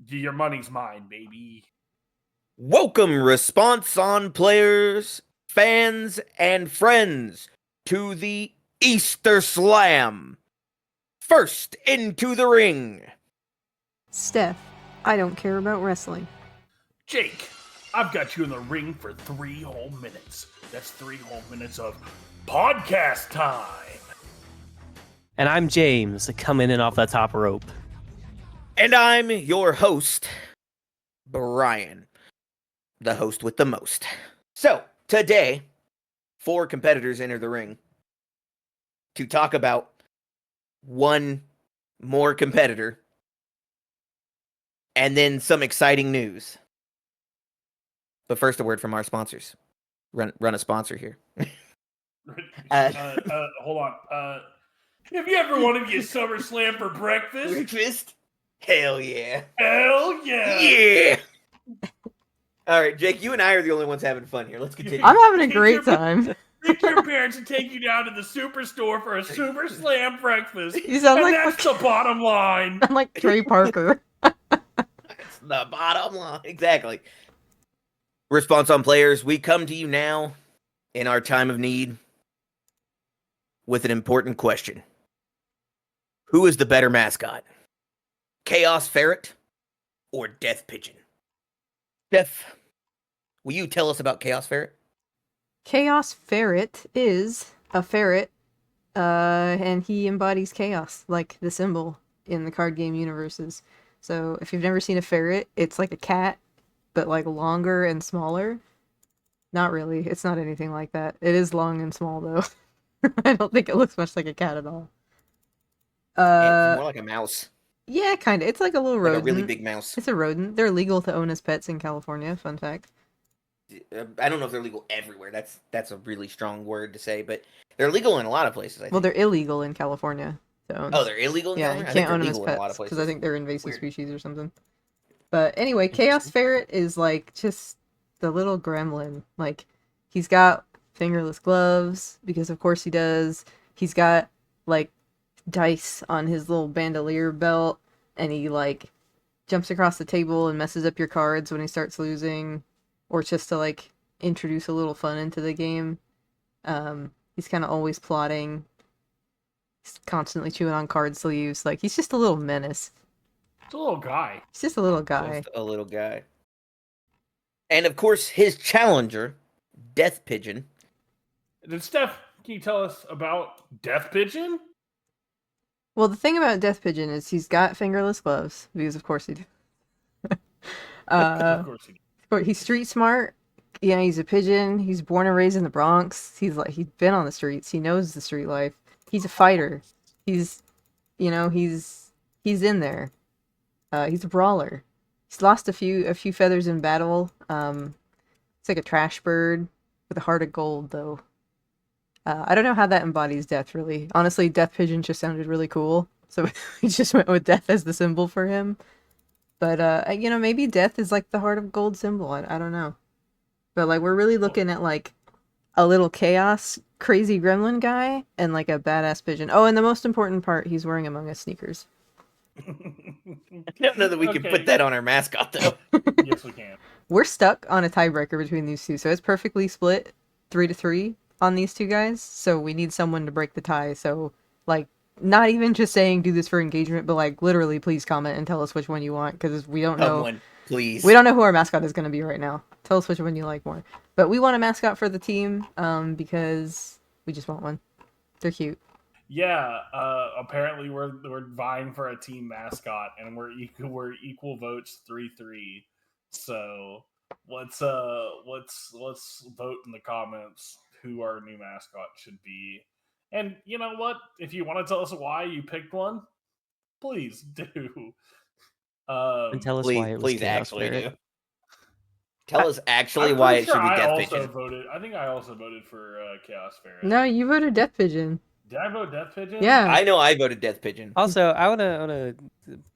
Your money's mine, baby. Welcome, response on players, fans, and friends to the Easter Slam. First into the ring. Steph, I don't care about wrestling. Jake, I've got you in the ring for 3 whole minutes. That's 3 whole minutes of podcast time. And I'm James, coming in off the top rope. And I'm your host, Brian, the host with the most. So, today, 4 competitors enter the ring to talk about one more competitor and then some exciting news. But first, a word from our sponsors. Run a sponsor here. Hold on. Have you ever wanted to get SummerSlam for breakfast? Breakfast? Hell yeah. Hell yeah. Yeah. All right, Jake, you and I are the only ones having fun here. Let's continue. I'm having a great time. Take your parents and take you down to the superstore for a Super Slam breakfast. You sound like that's the bottom line. I'm like Trey Parker. That's the bottom line. Exactly. Response on players, we come to you now in our time of need with an important question. Who is the better mascot? Chaos Ferret or Death Pigeon? Steph, will you tell us about Chaos Ferret? Chaos Ferret is a ferret, and he embodies chaos, like the symbol in the card game Universus. So if you've never seen a ferret, it's like a cat, but like longer and smaller. Not really. It's not anything like that. It is long and small, though. I don't think it looks much like a cat at all. It's more like a mouse. Yeah, kind of. It's like a little rodent. Like a really big mouse. It's a rodent. They're legal to own as pets in California. Fun fact. I don't know if they're legal everywhere. That's a really strong word to say, but they're legal in a lot of places, I think. Well, they're illegal in California to own. Oh, they're illegal in California? Yeah, you can't own them as pets because I think they're invasive species or something. But anyway, Chaos Ferret is like just the little gremlin. Like, he's got fingerless gloves because of course he does. He's got like dice on his little bandolier belt, and he like jumps across the table and messes up your cards when he starts losing, or just to like introduce a little fun into the game. He's kind of always plotting. He's constantly chewing on card sleeves. Like, he's just a little menace. It's a little guy. He's just a little guy. Just a little guy. And of course, his challenger, Death Pigeon. Then Steph, can you tell us about Death Pigeon? Well, the thing about Death Pigeon is he's got fingerless gloves, because of course he does. Of course he does. But he's street smart. Yeah, he's a pigeon. He's born and raised in the Bronx. He's been on the streets. He knows the street life. He's a fighter. He's in there. He's a brawler. He's lost a few feathers in battle. It's like a trash bird with a heart of gold, though. I don't know how that embodies death, really. Honestly, Death Pigeon just sounded really cool, so we just went with death as the symbol for him. But, maybe death is like the heart of gold symbol. I don't know. But, like, we're really looking at, like, a little chaos, crazy gremlin guy, and, like, a badass pigeon. Oh, and the most important part, he's wearing Among Us sneakers. I don't know that we can put that on our mascot, though. Yes, we can. We're stuck on a tiebreaker between these two, so it's perfectly split 3-3 on these two guys. So we need someone to break the tie. So, like, not even just saying do this for engagement, but like literally, please comment and tell us which one you want, because we don't know. Someone, please. We don't know who our mascot is going to be right now. Tell us which one you like more. But we want a mascot for the team, because we just want one. They're cute. Yeah, apparently we're vying for a team mascot, and we're equal votes 3-3. So let's vote in the comments who our new mascot should be. And you know what? If you want to tell us why you picked one, please do. And tell us why it was please Chaos actually Ferret. do. Tell us actually I'm why pretty it should be sure Death Pigeon. I think I also voted for Chaos Ferret. No, you voted Death Pigeon. Did I vote Death Pigeon? Yeah. I know I voted Death Pigeon. Also, I want to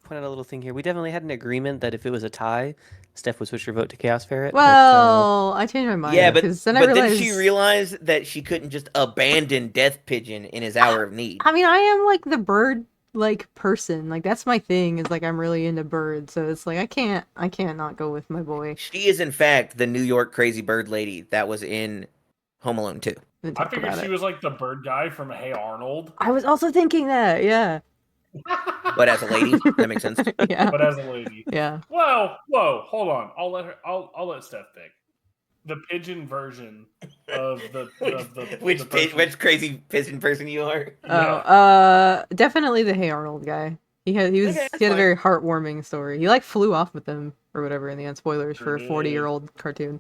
point out a little thing here. We definitely had an agreement that if it was a tie, Steph would switch her vote to Chaos Ferret. Well, I changed my mind. Yeah, but then she realized that she couldn't just abandon Death Pigeon in his hour of need. I mean, I am like the bird like person. Like that's my thing. Is like I'm really into birds, so it's like I can't not go with my boy. She is, in fact, the New York crazy bird lady that was in Home Alone 2. Didn't I talk figured about she it. was like the bird guy from Hey Arnold. I was also thinking that. Yeah. But as a lady, that makes sense. Yeah. But as a lady. Yeah. Whoa, hold on. I'll let Steph pick. The pigeon version of Which crazy pigeon person you are? Yeah. Oh, definitely the Hey Arnold guy. He had Okay, that's a fine. very heartwarming story. He like flew off with them or whatever in the end. Spoilers Sure for a did. 40-year-old cartoon.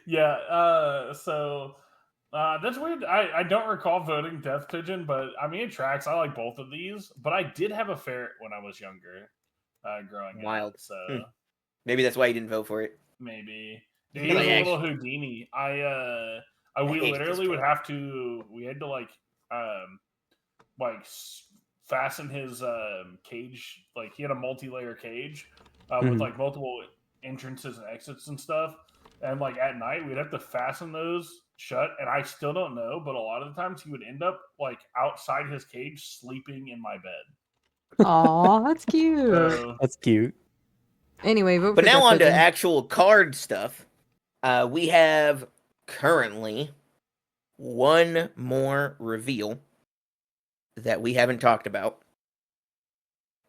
Yeah, so that's weird. I don't recall voting Death Pigeon, but I mean it tracks. I like both of these, but I did have a ferret when I was younger, growing Wild. up. So Maybe that's why you didn't vote for it. maybe You're he was like, a little actually, Houdini. We hated this literally would toy. have to. We had to like fasten his cage. Like he had a multi-layer cage with Mhm. like multiple entrances and exits and stuff. And like at night, we'd have to fasten those shut. And I still don't know, but a lot of the times he would end up like outside his cage, sleeping in my bed. Aw, that's cute. So That's cute. Anyway, vote But for now Death on to Pigeon. actual card stuff. We have currently one more reveal that we haven't talked about,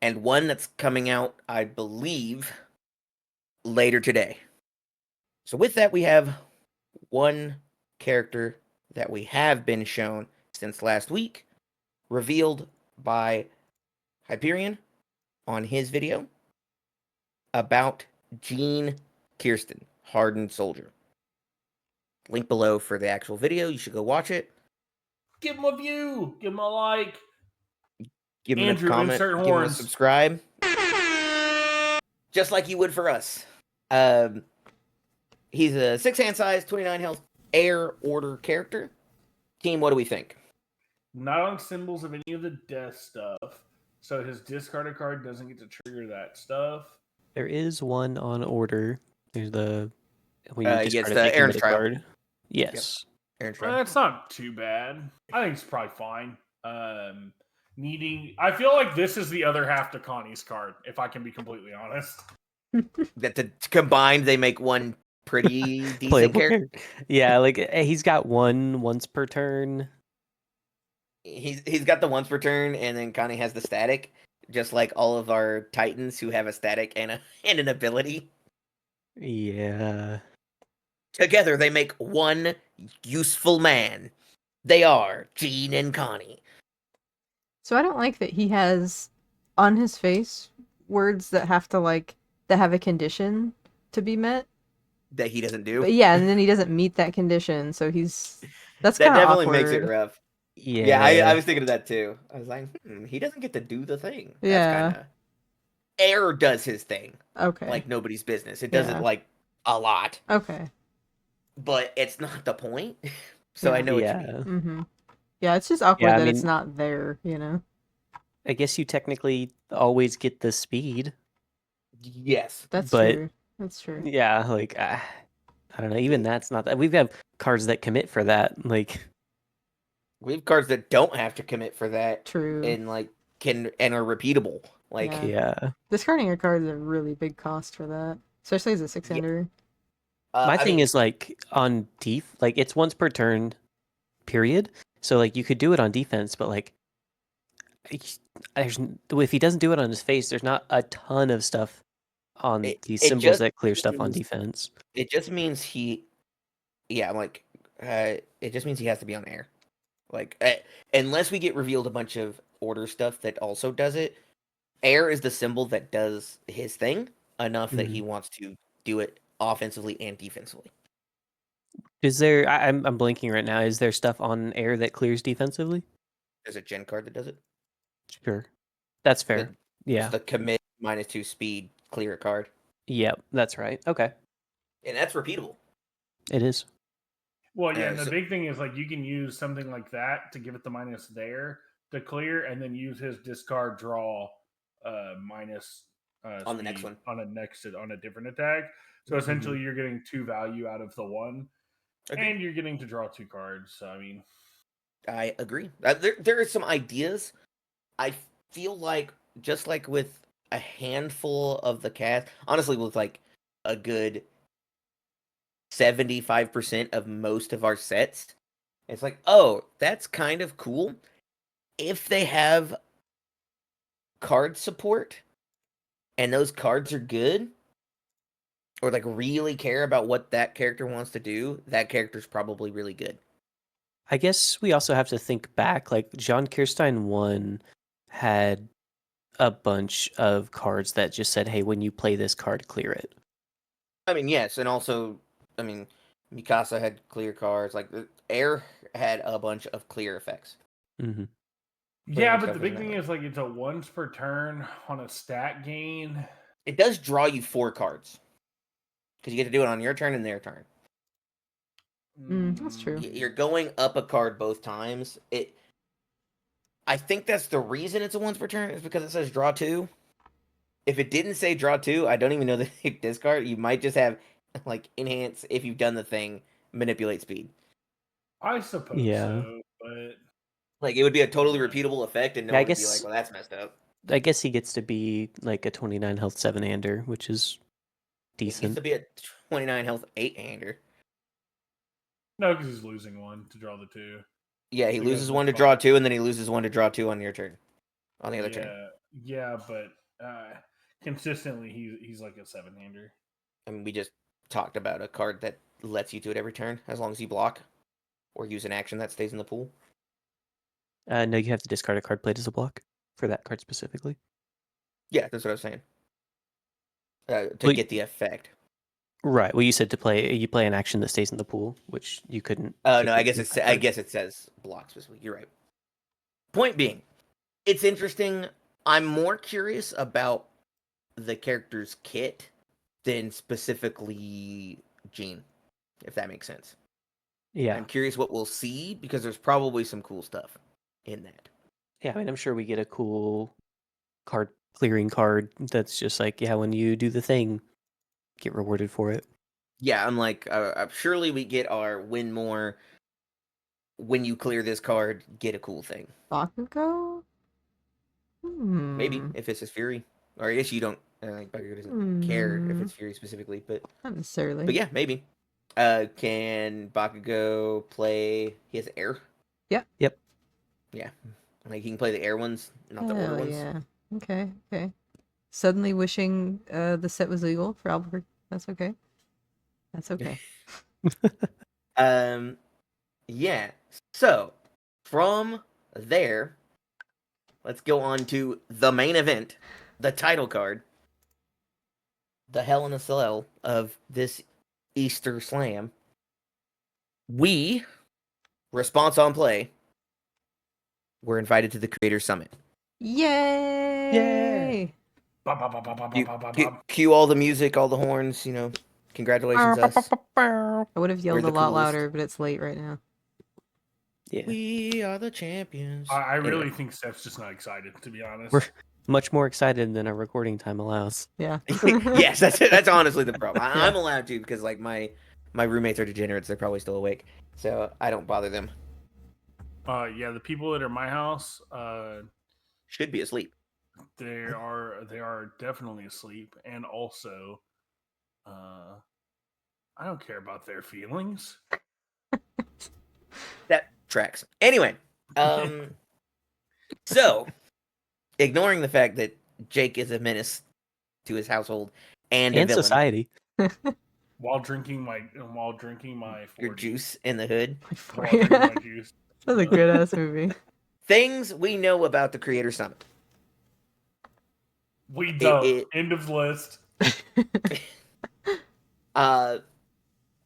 and one that's coming out, I believe, later today. So with that, we have one character that we have been shown since last week, revealed by Hyperion on his video about Gene Kirstein, Hardened Soldier. Link below for the actual video. You should go watch it. give him a view, give him a like. Give him Andrew, a comment. insert Give him a horns. subscribe. Just like you would for us. He's a 6 hand size, 29 health, air order character. Team, what do we think? Not on symbols of any of the death stuff. So his discarded card doesn't get to trigger that stuff. There is one on order. There's the when you Yes, discard a the taken Aaron's with a trial. card. Yes. Aaron's Well, trial. that's not too bad. I think it's probably fine. I feel like this is the other half to Connie's card, if I can be completely honest. That combined they make one pretty decent Playable character. Yeah, like he's got one once per turn. He's got the once per turn, and then Connie has the static, just like all of our Titans who have a static and an ability. Yeah. Together they make one useful man. They are Gene and Connie. So I don't like that he has on his face words that have a condition to be met. That he doesn't do. But yeah, and then he doesn't meet that condition, so that's That kind of definitely awkward. makes it rough. Yeah. I was thinking of that too. I was like, he doesn't get to do the thing. That's Yeah. kind of... Air does his thing Okay. like nobody's business. It does Yeah. it like a lot, Okay. but it's not the point. So I Yeah. know what you Yeah. mean. Mm-hmm. Yeah, it's just awkward Yeah, I that it's mean- not there, you know? I guess you technically always get the speed. Yes. That's But- true. That's true. Yeah, like I don't know. Even that's not that. We've got cards that commit for that. Like We have cards that don't have to commit for that True. and like and are repeatable. Like Yeah. yeah. Discarding a card is a really big cost for that, especially as a 6-hander. My I thing mean, is like on like it's once per turn, period. So like you could do it on defense, but like if he doesn't do it on his face, there's not a ton of stuff on these it symbols just that clear stuff on means- defense. it just means it just means he has to be on air. Like unless we get revealed a bunch of order stuff that also does it, air is the symbol that does his thing enough that he wants to do it offensively and defensively. Is there? I'm blinking right now. Is there stuff on air that clears defensively? There's a gen card that does it. Sure, that's fair. It's Yeah. the commit -2 speed clear a card, Yep, that's right. Okay, and that's repeatable. it is. Well, yeah, and the So- big thing is like you can use something like that to give it the minus there to clear, and then use his discard draw minus On the next speed one. on a different attack. So essentially, you're getting 2 value out of the one, Agreed. and you're getting to draw 2 cards. So I mean, I agree. There are some ideas. I feel like just like with a handful of the cast, honestly, with like a good 75% of most of our sets, it's like, oh, that's kind of cool. If they have card support and those cards are good, or like really care about what that character wants to do, that character's probably really good. I guess we also have to think back. Like John Kirstein 1 had a bunch of cards that just said, "Hey, when you play this card, clear it." I mean, yes, and also, I mean, Mikasa had clear cards. Like Air had a bunch of clear effects. Mm-hmm. Yeah, Clearing but stuff the isn't big that thing much. is like it's a once per turn on a stat gain. It does draw you 4 cards because you get to do it on your turn and their turn. That's true. You're going up a card both times. I think that's the reason it's a once per turn is because it says draw 2. If it didn't say draw 2, I don't even know that you discard. You might just have like enhance if you've done the thing, manipulate speed. I suppose Yeah. so, but Like it would be a totally repeatable effect, and no Yeah, I one would be like, guess "Well, that's messed up." I guess he gets to be like a 29 health 7-hander, which is It used decent. to be a 29 health 8-hander. no, because he's losing one to draw the 2. Yeah, he Because loses of one to the draw card. 2, and then he loses one to draw 2 on your turn. On the other turn. Yeah, but consistently he's like a 7-hander. I mean, we just talked about a card that lets you do it every turn as long as you block or use an action that stays in the pool. No, you have to discard a card played as a block for that card specifically. Yeah, that's what I was saying. To Well, get the effect. Right. Well, you said you play an action that stays in the pool, which you couldn't. Oh kick no, I it guess with it's that I card. guess it says block specifically. You're right. Point being, it's interesting. I'm more curious about the character's kit than specifically Jean, if that makes sense. Yeah. I'm curious what we'll see because there's probably some cool stuff in that. Yeah. I mean, I'm sure we get a cool card clearing card that's just like, yeah, when you do the thing, get rewarded for it. Yeah, I'm like, surely we get our win more when you clear this card, get a cool thing. Bakugo? Maybe if it's his Fury, or I guess you don't. Like Bakugo doesn't care if it's Fury specifically, but Not necessarily. yeah, maybe. Can Bakugo play? He has air. Yep. Yeah, like he can play the air ones, not the order Hell ones. yeah. Okay. Suddenly wishing the set was legal for Albert. That's okay. That's okay. Yeah. So from there, let's go on to the main event, the title card, the Hell in a Cell of this Easter Slam. We, Response on Play, were invited to the Creator Summit. Yay! Bop, bop, bop, bop, bop, bop, bop, bop. Cue all the music, all the horns, congratulations us. I would have yelled We're a the lot coolest. louder, but it's late right now. Yeah. We are the champions. I really Anyway. think Steph's just not excited, to be honest. We're much more excited than our recording time allows. Yeah. Yes, that's honestly the problem. Yeah. I'm allowed to because like my roommates are degenerates. They're probably still awake, so I don't bother them. Yeah, the people that are at my house, Should be asleep. they are definitely asleep, and also, I don't care about their feelings. That tracks. Anyway, so ignoring the fact that Jake is a menace to his household and a And villain, society. While drinking my your 40, juice in the hood. while drinking my juice. That's a good ass movie. Things we know about the Creator Summit. We don't. it- End of list.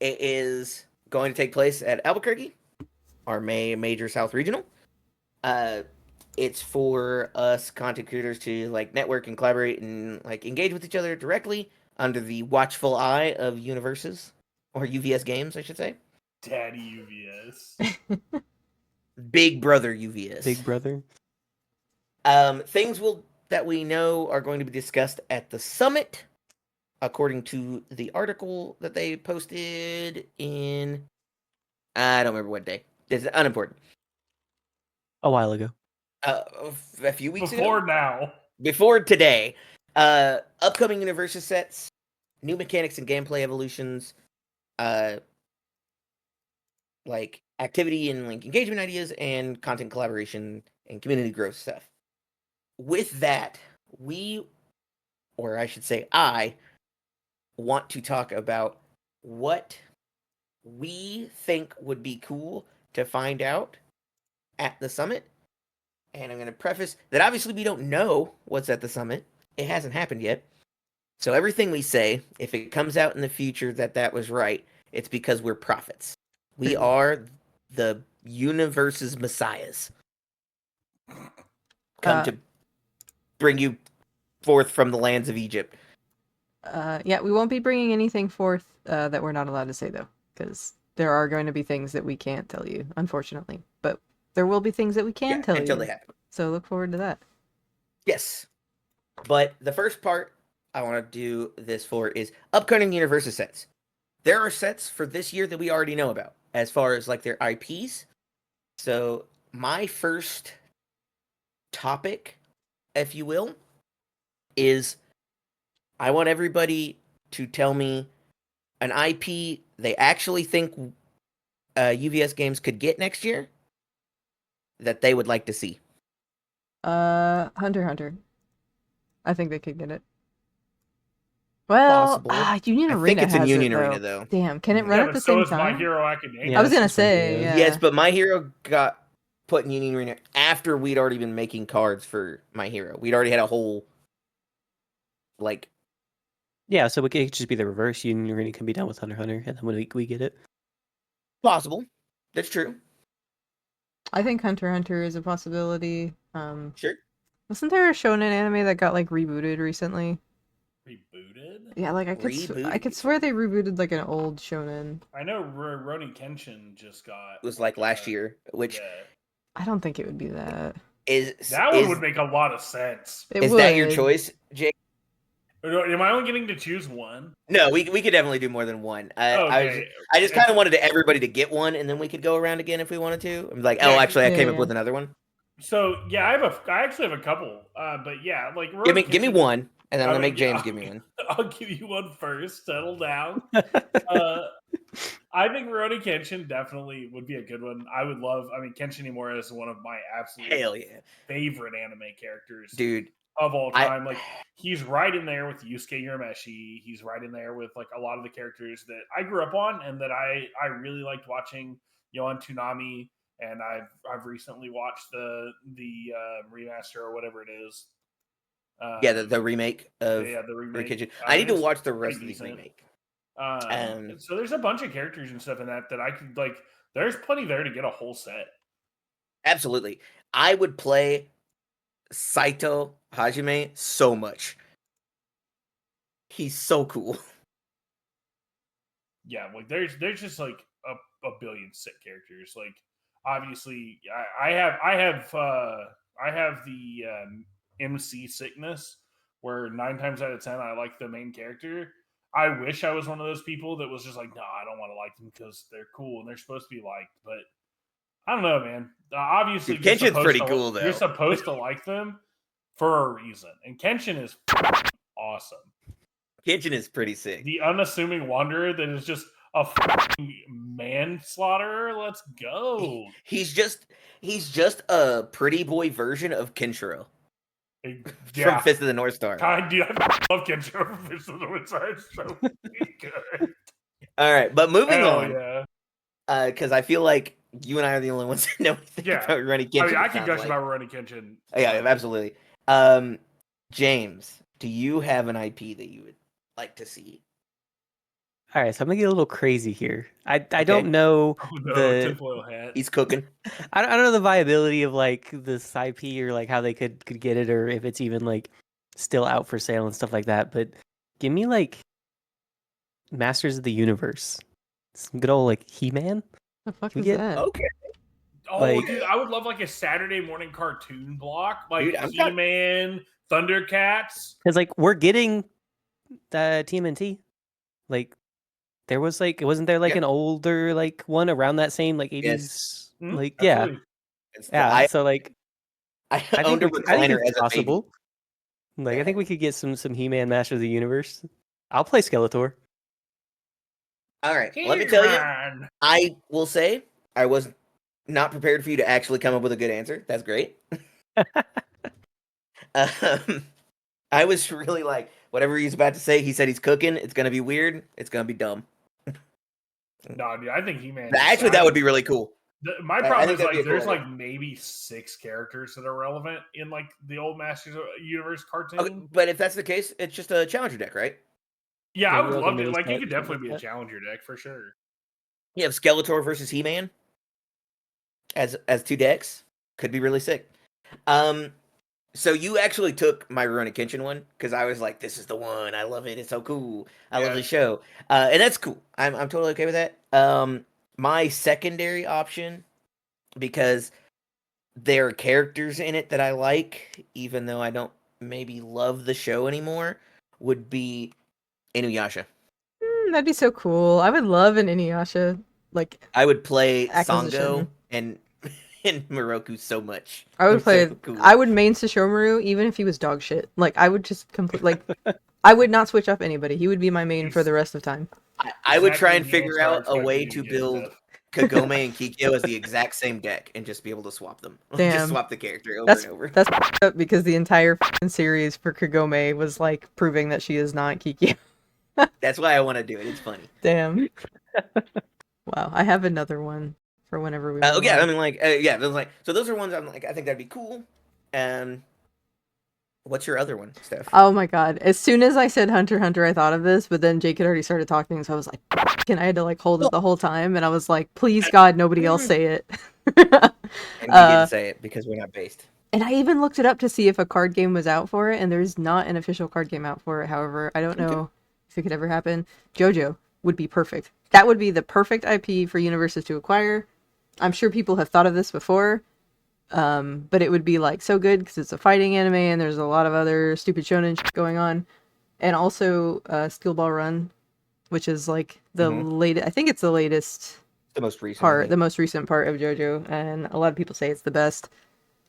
It is going to take place at Albuquerque, our major South Regional. It's for us content creators to like network and collaborate and like engage with each other directly under the watchful eye of Universus or UVS Games, I should say. Daddy UVS. Big Brother UVS. Big brother. Things that we know are going to be discussed at the summit, according to the article that they posted in. I don't remember what day. It's unimportant. A while ago. A few weeks Before ago. now. Before today. Upcoming Universus sets, new mechanics and gameplay evolutions, like activity and like engagement ideas and content collaboration and community growth stuff. With that, or I should say I, want to talk about what we think would be cool to find out at the summit. And I'm going to preface that obviously we don't know what's at the summit. It hasn't happened yet. So everything we say, if it comes out in the future that was right, it's because we're prophets. We are the universe's messiahs. Come to bring you forth from the lands of Egypt. Yeah, we won't be bringing anything forth that we're not allowed to say, though, because there are going to be things that we can't tell you, unfortunately. But there will be things that we can tell until you. they happen. So look forward to that. Yes. But the first part I want to do this for is upcoming Universus sets. There are sets for this year that we already know about, as far as like their IPs. So my first topic, if you will, is I want everybody to tell me an IP they actually think UVS games could get next year that they would like to see. Hunter x Hunter. I think they could get it. Well, Possible. Union I Arena think it's in has Union it, Arena, though. Damn, can it Yeah, run at but the so same is My time? Hero Academia. I was gonna that's what I'm say, thinking. yeah. Yes, but My Hero got put in Union Arena after we'd already been making cards for My Hero. We'd already had a whole, like... Yeah, so it could just be the reverse. Union Arena can be done with Hunter x Hunter, and then when we get it. Possible. That's true. I think Hunter x Hunter is a possibility. Sure. Wasn't there a shonen anime that got like rebooted recently? Rebooted? Yeah, like I could swear they rebooted like an old shonen. I know Rurouni Kenshin just got... It was like last year, which Yeah. I don't think it would be that. That one would make a lot of sense. Is that your choice, Jake? Am I only getting to choose one? No, we could definitely do more than one. Okay. I just kind of wanted everybody to get one, and then we could go around again if we wanted to. I'm like, Yeah, actually, I came yeah. up with another one. So yeah, I actually have a couple. But yeah, like Give me one, and then I'm gonna make James give me one. I'll give you one first. Settle down. I think Rurouni Kenshin definitely would be a good one. I would love. I mean, Kenshin Himura is one of my absolute favorite anime characters, dude, of all time. Like he's right in there with Yusuke Urameshi. He's right in there with like a lot of the characters that I grew up on and that I really liked watching. On Toonami, and I've recently watched the remaster or whatever it is. The remake of the remake. I need to watch the rest of the remake. So there's a bunch of characters and stuff in that I could like. There's plenty there to get a whole set. Absolutely, I would play Saito Hajime so much. He's so cool. Yeah, like there's just like a billion sick characters. Like obviously, I have the MC sickness where 9 times out of 10 I like the main character. I wish I was one of those people that was just like, no, I don't want to like them because they're cool and they're supposed to be liked. But I don't know, man. Obviously, Kenshin's pretty cool though. You're supposed to like them for a reason, and Kenshin is awesome. Kenshin is pretty sick. The unassuming wanderer that is just a manslaughterer. Let's go. He's just a pretty boy version of Kenshiro. Yeah. From Fist of the North Star. I love Kenshiro from Fist of the North Star. It's so good. All right, but moving on. Yeah. Because I feel like you and I are the only ones that know anything about Rurouni Kenshin. I mean, I can gush about Rurouni Kenshin. Yeah, absolutely. James, do you have an IP that you would like to see? All right, so I'm gonna get a little crazy here. I don't know tinfoil hat. He's cooking. I don't know the viability of like this IP or like how they could get it or if it's even like still out for sale and stuff like that. But give me like Masters of the Universe, some good old like He-Man. The fuck is that? Okay. Oh, dude, I would love like a Saturday morning cartoon block, like He-Man, Thundercats. Because like we're getting TMNT, like. There was like, wasn't there like an older like one around that same like 80s? Mm-hmm. Like Absolutely. Yeah, so like I I owned think a I think recliner it's as a baby. possible. Like I think we could get some He-Man Master of the Universe. I'll play Skeletor. All right, let me tell you, He-Man! I will say I was not prepared for you to actually come up with a good answer. That's great. I was really like, whatever he's about to say, he said he's cooking. It's gonna be weird. It's gonna be dumb. No, dude, I think He-Man. Actually, that would be really cool. My I problem think is that'd be like a cool there's idea. like maybe 6 characters that are relevant in like the old Masters of the Universe cartoon. Okay, but if that's the case, it's just a challenger deck, right? Yeah, I Maybe would like a love to. mini Like, set it or could something definitely like be a that. challenger deck for sure. You have Skeletor versus He-Man as 2 decks. Could be really sick. So you actually took my Rurouni Kenshin one because I was like, this is the one. I love it. It's so cool. I love the show. And that's cool. I'm totally okay with that. My secondary option, because there are characters in it that I like, even though I don't maybe love the show anymore, would be Inuyasha. That'd be so cool. I would love an Inuyasha like I would play acquisition. Sango and Moroku so much. I would play. So cool. I would main Sesshomaru even if he was dog shit. Like I would just complete. Like I would not switch up anybody. He would be my main for the rest of time. I would try and Exactly the figure answer I out a way expected to you to get, build Steph. Kagome and Kikyo as the exact same deck and just be able to swap them. Damn. Just swap the character over That's and over. that's up because the entire series for Kagome was like proving that she is not Kiki. That's why I want to do it. It's funny. Damn. Wow, I have another one for whenever we. Yeah, on. I mean, like, yeah, those like, so those are ones I'm like, I think that'd be cool. What's your other one, Steph? Oh my god! As soon as I said Hunter x Hunter, I thought of this, but then Jake had already started talking, so I was like, and I had to like hold it the whole time, and I was like, please God, nobody else say it. And we didn't say it because we're not based. And I even looked it up to see if a card game was out for it, and there's not an official card game out for it. However, I don't know if it could ever happen. JoJo would be perfect. That would be the perfect IP for Universus to acquire. I'm sure people have thought of this before, but it would be like so good because it's a fighting anime and there's a lot of other stupid shonen shit going on. And also Steel Ball Run, which is like the latest. I think it's the latest The most recent part, the most recent part of JoJo, and a lot of people say it's the best.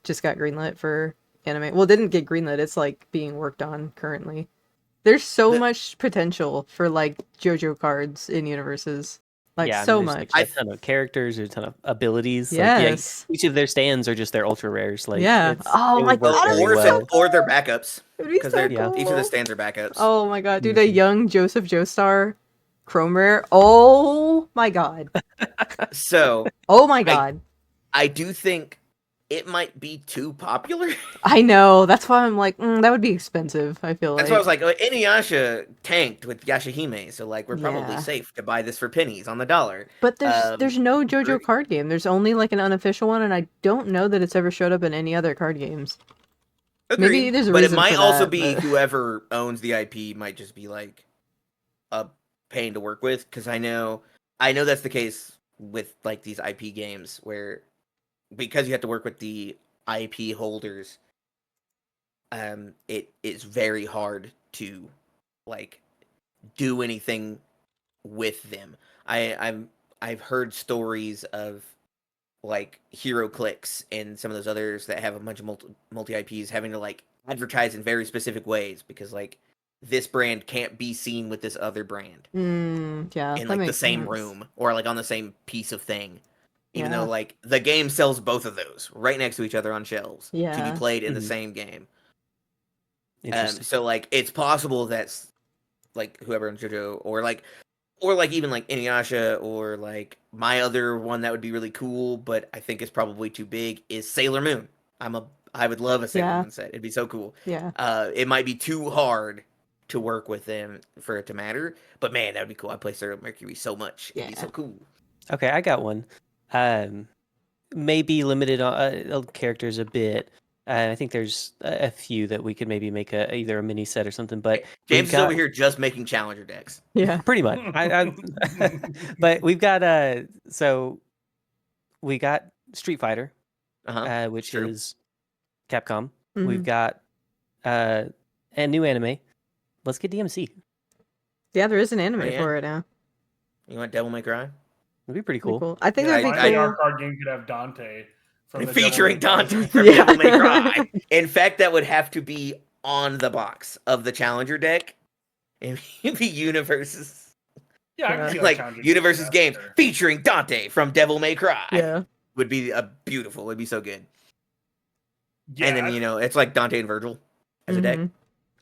Just got greenlit for anime. Well, it didn't get greenlit. It's like being worked on currently. There's so much potential for like JoJo cards in Universes. Like Yeah, I so mean, there's, much. like, a ton of characters, there's a ton of abilities. Yes. Like, each of their stands are just their ultra rares. Like, Yeah. Oh it my would work God, very it'd be well. so or their backups. It would be so cool. Each of the stands are backups. Oh my god, dude, a young Joseph Joestar Chrome Rare. Oh my god. So Oh my god. I do think it might be too popular. I know. That's why I'm like, that would be expensive, I feel like. That's why I was like, Inuyasha tanked with Yashahime, so like we're probably Yeah. safe to buy this for pennies on the dollar. But there's no JoJo card game. There's only like an unofficial one, and I don't know that it's ever showed up in any other card games. Agreed. Maybe there's a but reason it might for also that, be but- whoever owns the IP might just be like a pain to work with, because I know that's the case with like these IP games where, because you have to work with the IP holders, it is very hard to like do anything with them. I've heard stories of like Hero Clicks and some of those others that have a bunch of multi IPs having to like advertise in very specific ways because like this brand can't be seen with this other brand yeah, in that like the makes same sense. room or like on the same piece of thing. Even Yeah. though like the game sells both of those right next to each other on shelves to Yeah. be played in the same game. Interesting. So like it's possible that's like whoever in JoJo or like even like Inuyasha, or like my other one that would be really cool, but I think is probably too big, is Sailor Moon. I would love a Sailor Moon set. It'd be so cool. Yeah. It might be too hard to work with them for it to matter, but man, that'd be cool. I play Sailor Mercury so much. It'd be so cool. Okay, I got one. Maybe limited on characters a bit. I think there's a few that we could maybe make either a mini set or something. But James is over here just making challenger decks. Yeah. Pretty much. But we've got so we got Street Fighter, which is Capcom. Mhm. We've got a new anime. Let's get DMC. Yeah, there is an anime yeah. for it now. You want Devil May Cry? That'd be pretty cool. I think that'd be My cool. AR card game could have Dante from the featuring Devil May Cry. Dante from Yeah. Devil May Cry. In fact, that would have to be on the box of the Challenger deck. It'd be Universus. Yeah, I can see Like Challenger Universus Deck, games sure. featuring Dante from Devil May Cry. Yeah. Would be a beautiful. It'd be so good. Yeah, And then it's like Dante and Virgil as a deck. Mhm.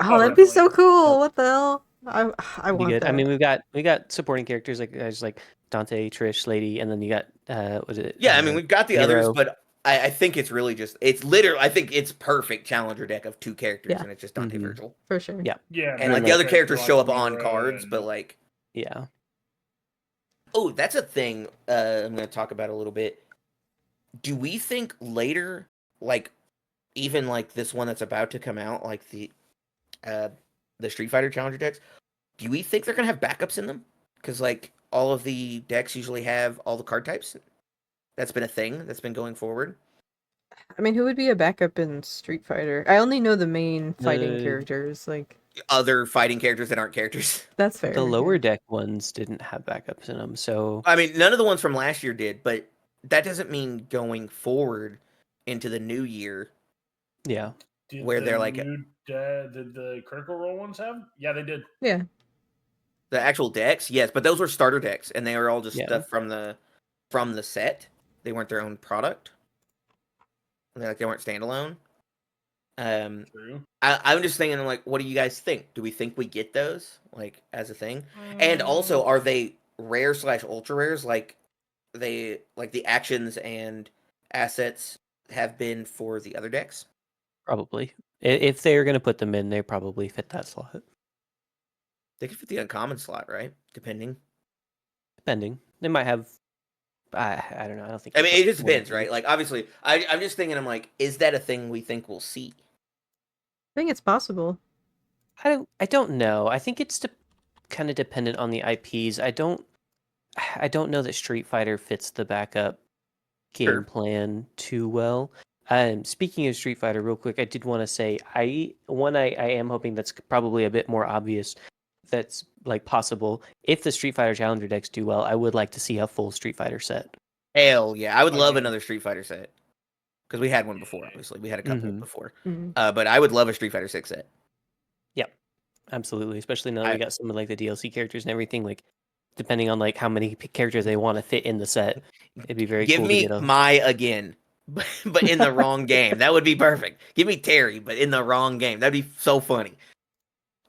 Oh, Oh, that'd be so definitely. cool. What the hell? I Be want good. that. I mean, we got supporting characters like guys like Dante, Trish, Lady, and then you got what is it? Yeah, I mean we've got the others, Hero. but I think it's really just I think it's perfect Challenger deck of 2 characters, Yeah. and it's just Dante Mhm. Virgil. For sure. Yeah. Yeah, And like then, the other character characters like show up on Mira cards, and- but like Yeah. oh, that's a thing I'm going to talk about a little bit. Do we think later, like even like this one that's about to come out, like the Street Fighter Challenger decks, do we think they're going to have backups in them? Because like all of the decks usually have all the card types. That's been a thing that's been going forward. I mean, who would be a backup in Street Fighter? I only know the main fighting The- characters. Like, Other fighting characters that aren't characters. that's fair. The lower yeah. deck ones didn't have backups in them, so I mean, none of the ones from last year did, but that doesn't mean going forward into the new year. yeah. Did where the they're like- did the Critical Role ones have? Yeah, they did. Yeah. The actual decks, yes, but those were starter decks, and they were all just Yeah. stuff from the set. They weren't their own product. They weren't standalone. True. I'm just thinking, like, what do you guys think? Do we think we get those, like, as a thing? And also, are they rare / ultra rares, like the actions and assets have been for the other decks? Probably. If they're gonna put them in, they probably fit that slot. They could fit the uncommon slot, right? Depending. Depending. They might have I don't know. I don't think I mean, they'll it just put more depends, in. right? Like, obviously, I'm just thinking, I'm like, is that a thing we think we'll see? I think it's possible. I don't know. I think it's kind of dependent on the IPs. I don't know that Street Fighter fits the backup game Sure. plan too well. Speaking of Street Fighter, real quick, I did want to say I am hoping that's probably a bit more obvious. That's like possible. If the Street Fighter Challenger decks do well, I would like to see a full Street Fighter set. Hell yeah. I would love Okay. another Street Fighter set. Because we had one before, obviously. We had a couple Mhm. before. Mhm. But I would love a Street Fighter 6 set. Absolutely, especially now that we got some of like the DLC characters and everything. Like, depending on like how many characters they want to fit in the set, it'd be very Give cool me to get a. Mai again, but in the wrong game. That would be perfect. Give me Terry, but in the wrong game. That'd be so funny.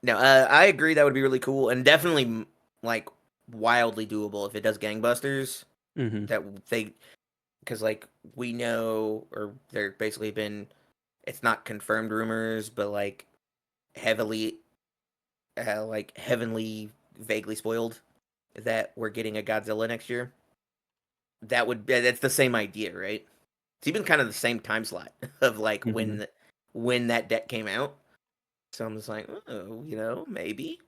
No, I agree. That would be really cool and definitely like wildly doable if it does gangbusters. Mhm. That they, because like we know, or there basically been, it's not confirmed rumors, but like heavily vaguely spoiled that we're getting a Godzilla next year. That's the same idea, right? It's even kind of the same time slot of like when that deck came out. So I'm just like, oh, maybe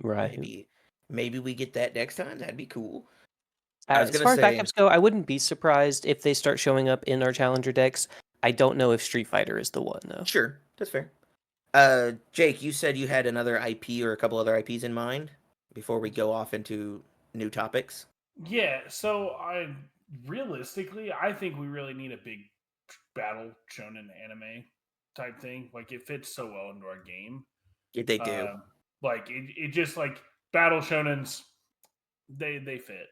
Right. maybe we get that next time. That'd be cool. I was As gonna far say- as backups go, I wouldn't be surprised if they start showing up in our Challenger decks. I don't know if Street Fighter is the one though. Sure, that's fair. Jake, you said you had another IP or a couple other IPs in mind before we go off into new topics. Yeah, so I think we really need a big battle shonen anime type thing. Like it fits so well into our game. Yeah, they do. Like it just like battle shonens, they fit.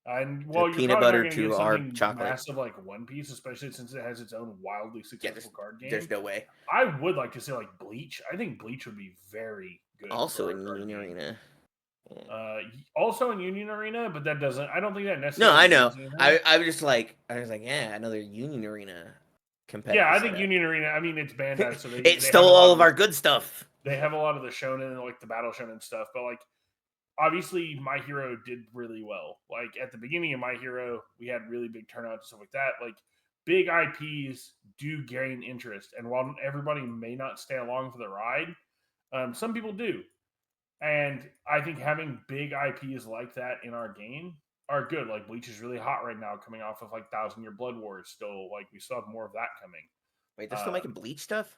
And while you're peanut probably butter not gonna to get our something chocolate. massive like One Piece, especially since it has its own wildly successful card game. There's no way. I would like to see like Bleach. I think Bleach would be very good. Also for in our card Union game. Arena. Also in Union Arena, but that doesn't. I don't think that No, necessarily. I know. means anything. I was just like, yeah, another Union Arena competitor. Yeah, I think Union Arena. I mean, it's Bandai, so they It they stole have a lot all of our good stuff. They have a lot of the shonen, like the battle shonen stuff, but like obviously, My Hero did really well. Like at the beginning of My Hero, we had really big turnouts and stuff like that. Like big IPs do gain interest, and while everybody may not stay along for the ride, some people do. And I think having big IPs like that in our game are good. Like Bleach is really hot right now, coming off of like 1,000-Year Blood Wars. Still, like we still have more of that coming. Wait, they're still making Bleach stuff?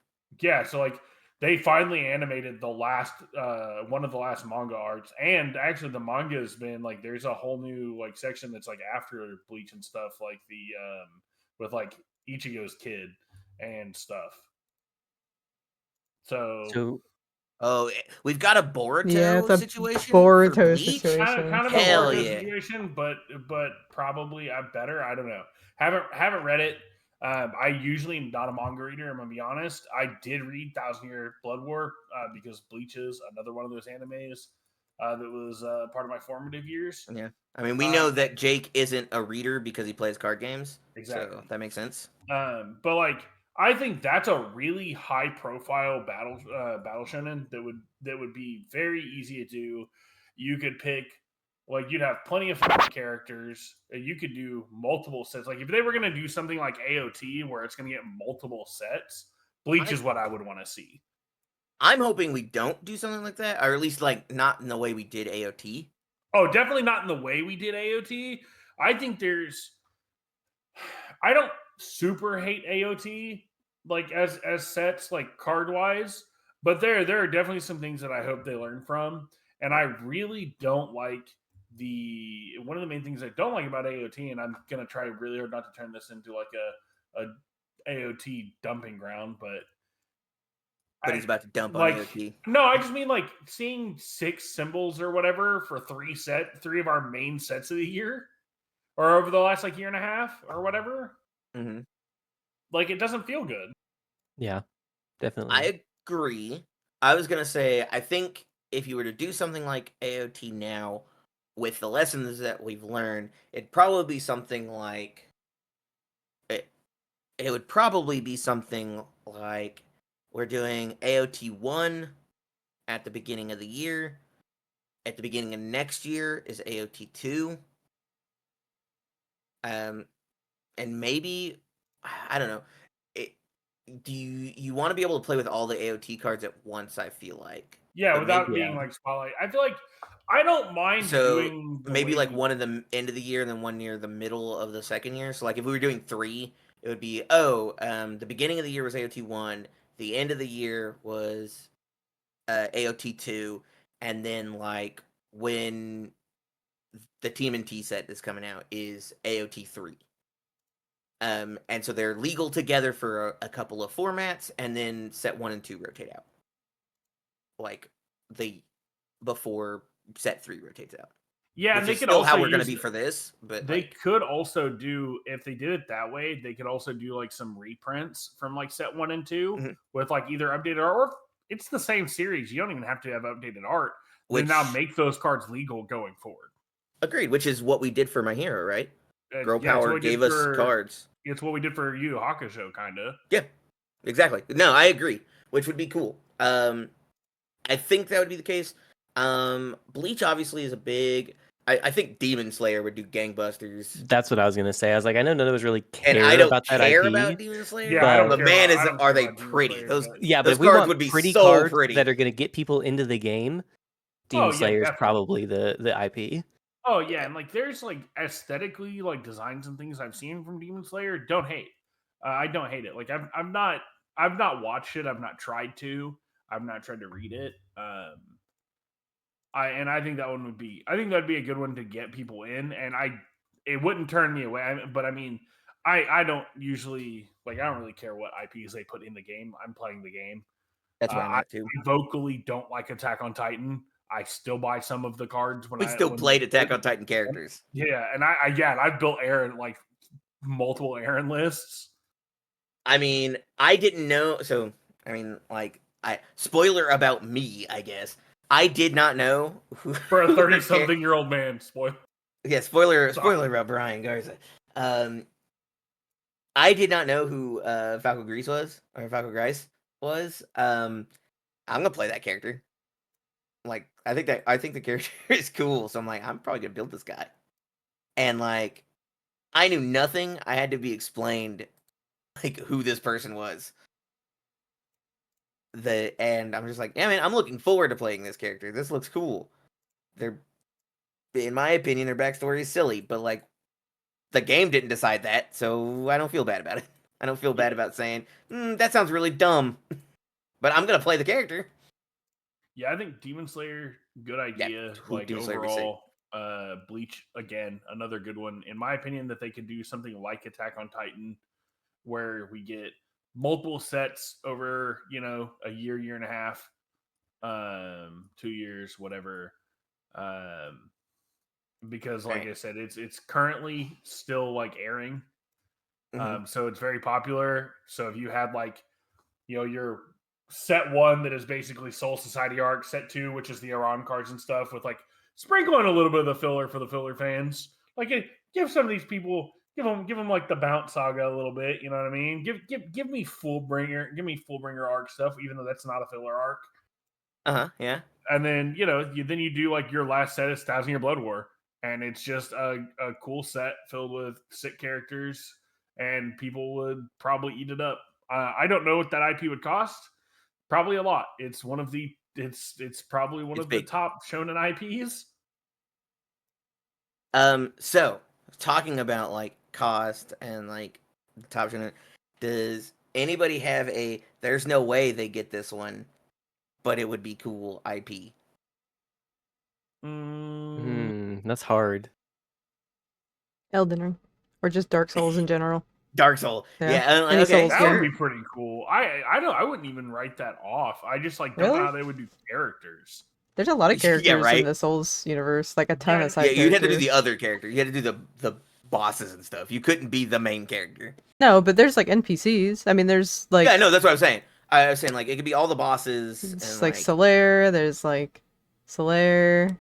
Yeah, so like they finally animated the last one of the last manga arcs, and actually the manga has been like there's a whole new like section that's like after Bleach and stuff, like the with like Ichigo's kid and stuff. So Oh, we've got a Boruto Yeah, it's a situation Boruto for Bleach? situation. kind of Hell a Boruto yeah. situation, but probably better. I don't know. Haven't read it. I usually am not a manga reader. I'm gonna be honest. I did read Thousand Year Blood War because Bleach is another one of those animes that was part of my formative years. Yeah. I mean, we know that Jake isn't a reader because he plays card games. Exactly. So that makes sense. But like, I think that's a really high profile battle shonen that would be very easy to do. You could pick, like, you'd have plenty of characters. You could do multiple sets. Like, if they were gonna do something like AOT where it's gonna get multiple sets, Bleach is what I would want to see. I'm hoping we don't do something like that, or at least like not in the way we did AOT. Oh, definitely not in the way we did AOT. I think I don't super hate AOT like as sets like card wise, but there are definitely some things that I hope they learn from, and I really don't like one of the main things I don't like about AOT, and I'm gonna try really hard not to turn this into like a AOT dumping ground, but He's about to dump on like AOT. no, I just mean like seeing 6 symbols or whatever for 3 of our main sets of the year or over the last like year and a half or whatever. Mm-hmm. Like, it doesn't feel good. Yeah, definitely. I agree. I was gonna say, I think if you were to do something like AOT now, with the lessons that we've learned, it'd probably be something like it would probably be something like we're doing AOT 1 at the beginning of the year. At the beginning of next year is AOT 2. And maybe, I don't know. Do you want to be able to play with all the AOT cards at once, I feel like. Yeah, But without maybe, being like spotlight. I feel like I don't mind so doing maybe like one at the end of the year and then one near the middle of the second year. So like if we were doing 3, it would be the beginning of the year was AOT 1, the end of the year was AOT 2, and then like when the TMNT set is coming out is AOT 3. And so they're legal together for a couple of formats, and then set 1 and 2 rotate out, like before set 3 rotates out. Yeah, which and they is could still also how we're going to use be for this. But they like, could also do, if they did it that way, they could also do like some reprints from like set 1 and 2 Mhm. with like either updated art, or it's the same series. You don't even have to have updated art. Then which now make those cards legal going forward. agreed, which is what we did for My Hero, right? Girl Yeah, it's what Power we did gave us for- cards. It's what we did for Yu Yu Hakusho, kind of. Yeah, exactly. No, I agree, which would be cool. I think that would be the case. Bleach obviously is a big. I think Demon Slayer would do gangbusters, That's what I was gonna say. I was like, I know none of us really and care I don't about that care IP. about Demon Slayer. Yeah, I don't but care man, about- I don't are care they about Demon pretty? Slayer, Those but- Yeah, but those if we cards want would be pretty so cards pretty. that are gonna get people into the game, Demon Oh, yeah, Slayer is definitely. probably the IP. Oh yeah, and like there's like aesthetically like designs and things I've seen from Demon Slayer. Don't hate. I don't hate it. Like I've not watched it. I've not tried to. I've not tried to read it. I think that one would be. I think that'd be a good one to get people in, and it wouldn't turn me away. But I mean, I don't usually like. I don't really care what IPs they put in the game. I'm playing the game. That's where I'm at too. I vocally don't like Attack on Titan. I still buy some of the cards when We still played Attack on Titan characters. Yeah, and I've built Aaron like multiple Aaron lists. I mean, I didn't know. So I mean, like, spoiler about me, I guess. I did not know who, For a 30-something-year-old man. Spoiler. Yeah, spoiler about Brian Garza. I did not know who Falco Grease was, or Falco Grice was. I'm gonna play that character. Like, I think the character is cool, so I'm like, I'm probably gonna build this guy. And like, I knew nothing. I had to be explained like who this person was. And I'm just like, yeah, man, I'm looking forward to playing this character. This looks cool. In my opinion, their backstory is silly, but like, the game didn't decide that, so I don't feel bad about it. I don't feel bad about saying, that sounds really dumb. But I'm gonna play the character. Yeah, I think Demon Slayer, good idea. Like Demon Slayer overall, Bleach again, another good one. In my opinion, that they could do something like Attack on Titan, where we get multiple sets over, a year and a half, 2 years, whatever. Because like Right. I said, it's currently still like airing. Mhm. So it's very popular. So if you had like, your set 1 that is basically Soul Society arc, set 2, which is the Iran cards and stuff, with like sprinkling a little bit of the filler for the filler fans. Like give some of these people, give them like the Bounce Saga a little bit. You know what I mean? Give me Fullbringer arc stuff, even though that's not a filler arc. Yeah. And then you do like your last set is Thousand Year Blood War, and it's just a cool set filled with sick characters, and people would probably eat it up. I don't know what that IP would cost. Probably a lot. It's probably one It's of the big. top shonen IPs. So talking about like cost and like the top shonen, does anybody have a? There's no way they get this one, but it would be cool IP. That's hard. Elden Ring, or just Dark Souls in general. Dark Soul. Yeah. Yeah. I'm like, Any okay, Souls That game. would be pretty cool. I wouldn't even write that off. I just like don't Really? know how they would do characters. There's a lot of Yeah, characters right. in the Souls universe, like a ton Yeah, of side Yeah, you'd have to do characters. the other character. You had to do the bosses and stuff. You couldn't be the main character. No, but there's like NPCs. I mean, there's like Yeah, no, that's what I'm saying. I was saying like it could be all the bosses it's and like like Solaire. There's like Solaire.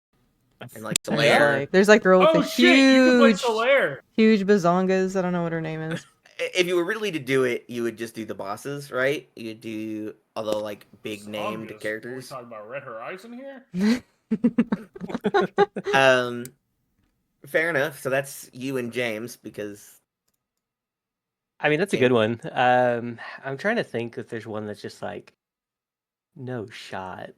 and like There's Solaire. like there's like girl with Oh the shit! You could play huge, Solaire. huge bazongas. I don't know what her name is. If you were really to do it, you would just do the bosses, right? You'd do although like big named Are we characters. talking about Red Horizon here? Fair enough. So that's you and James because I mean, that's a good one. I'm trying to think if there's one that's just like no shot.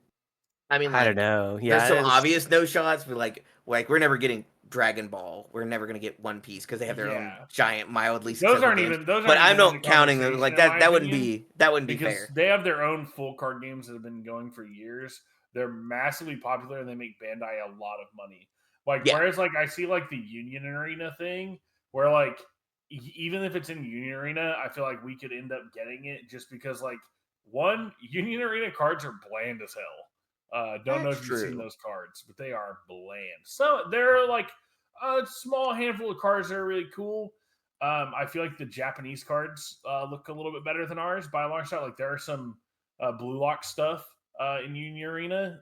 I mean, I like, don't know. there's Yeah, some it's- obvious no shots, but like we're never getting Dragon Ball. We're never gonna get One Piece because they have their own Yeah. giant, mildly Those successful aren't games. even. Those But aren't I'm even in not the counting them. conversation, Like in that. my That wouldn't opinion, be because fair. they have their own full card games that have been going for years. They're massively popular and they make Bandai a lot of money. Like Yeah. whereas like I see like the Union Arena thing where like even if it's in Union Arena, I feel like we could end up getting it just because like one Union Arena cards are bland as hell. Don't know That's if you've seen true. those cards, but they are bland. So they're like a small handful of cards that are really cool. I feel like the Japanese cards look a little bit better than ours by a long shot. Like there are some blue lock stuff in Union Arena,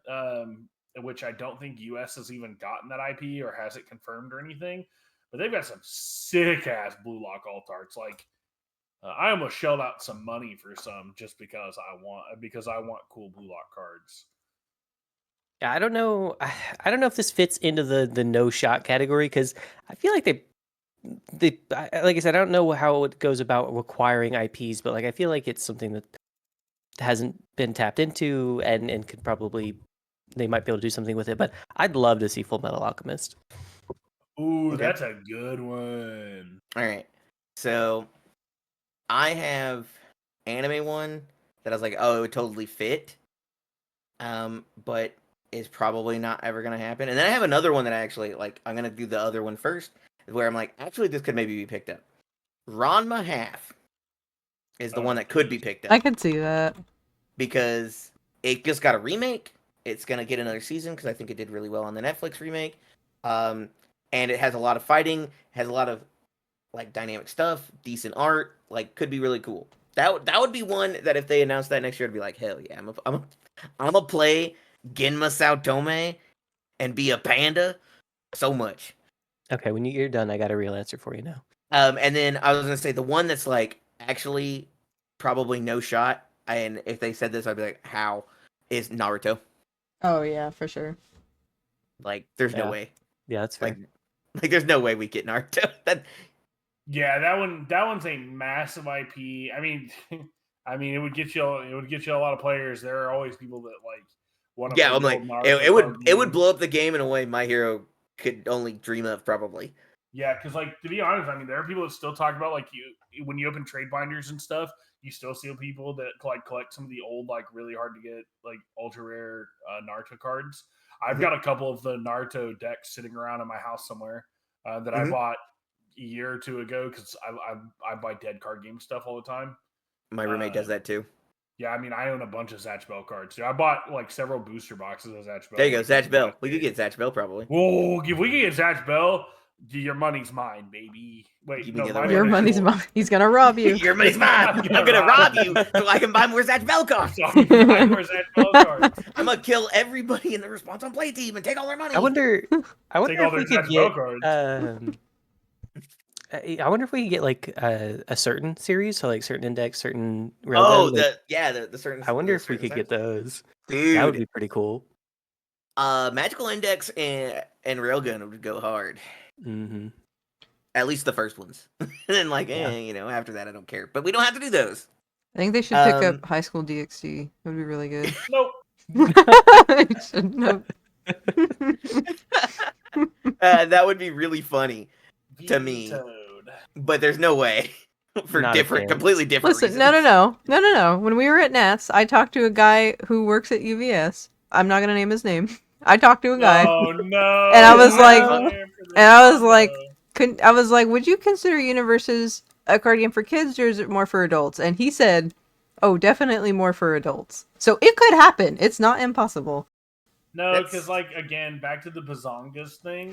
which I don't think US has even gotten that IP or has it confirmed or anything. But they've got some sick ass blue lock alt arts. Like I almost shelled out some money for some just because I want cool blue lock cards. Yeah, I don't know. I don't know if this fits into the no shot category because I feel like like I said, I don't know how it goes about requiring IPs, but like I feel like it's something that hasn't been tapped into and could probably they might be able to do something with it. But I'd love to see Full Metal Alchemist. Ooh, Okay. that's a good one. All right. So I have anime one that I was like, oh, it would totally fit. But is probably not ever gonna happen. And then I have another one that I actually like. I'm gonna do the other one first, where I'm like, actually, this could maybe be picked up. Ranma Half is the one that could be picked up I could see that. because it just got a remake. It's gonna get another season because I think it did really well on the Netflix remake. And it has a lot of fighting, has a lot of like dynamic stuff, decent art, like could be really cool. That would be one that if they announced that next year, I'd be like, hell yeah, I'm a play Genma Saotome and be a panda so much. Okay, when you're done, I got a real answer for you now. And then I was gonna say the one that's like actually probably no shot, and if they said this, I'd be like, how is Naruto? Oh yeah, for sure. Like, there's Yeah. no way. Yeah, that's fair. Like, there's no way we get Naruto. Yeah, that one's a massive IP. I mean, it would get you a lot of players. There are always people that like want to. Yeah, I'm like, it would blow up the game in a way My Hero could only dream of, probably. Yeah, because like to be honest, I mean, there are people that still talk about like when you open trade binders and stuff, you still see people that like collect some of the old like really hard to get like ultra rare Naruto cards. I've got a couple of the Naruto decks sitting around in my house somewhere that I bought year or two ago because I buy dead card game stuff all the time. My roommate does that too. Yeah, I mean, I own a bunch of Zatch Bell cards. I bought like several booster boxes of Zatch Bell. There you go, Zatch Bell. We could get Zatch Bell probably. Whoa, if we could get Zatch Bell, your money's mine, baby. Wait, You no, mean the other mine way? Your is money's yours. mine. He's gonna rob you. Your money's mine. I'm gonna rob you so I can buy more Zatch Bell cards. So I'm buying more Zatch Bell cards. I'm gonna kill everybody in the Response on Play team and take all their money. I wonder Take all if their we could Zatch Bell get. cards. I wonder if we could get like a certain series, so like certain index, certain. Oh, railgun, like, the certain. I wonder the if we certain could get sets. those. Dude, That would be pretty cool. Magical Index and Railgun would go hard. Mm-hmm. At least the first ones. And then after that I don't care. But we don't have to do those. I think they should pick up High School DxD. It would be really good. Nope. Nope. That would be really funny. To me. Vetoed. But there's no way. For Not a fan. completely different Listen, reasons. no. When we were at Nats, I talked to a guy who works at UVS. I'm not gonna name his name. I talked to a guy. Oh no. And I was like- No. I was like, would you consider Universus a card game for kids or is it more for adults? And he said, oh, definitely more for adults. So it could happen. It's not impossible. No, That's- because again, back to the Bazongas thing.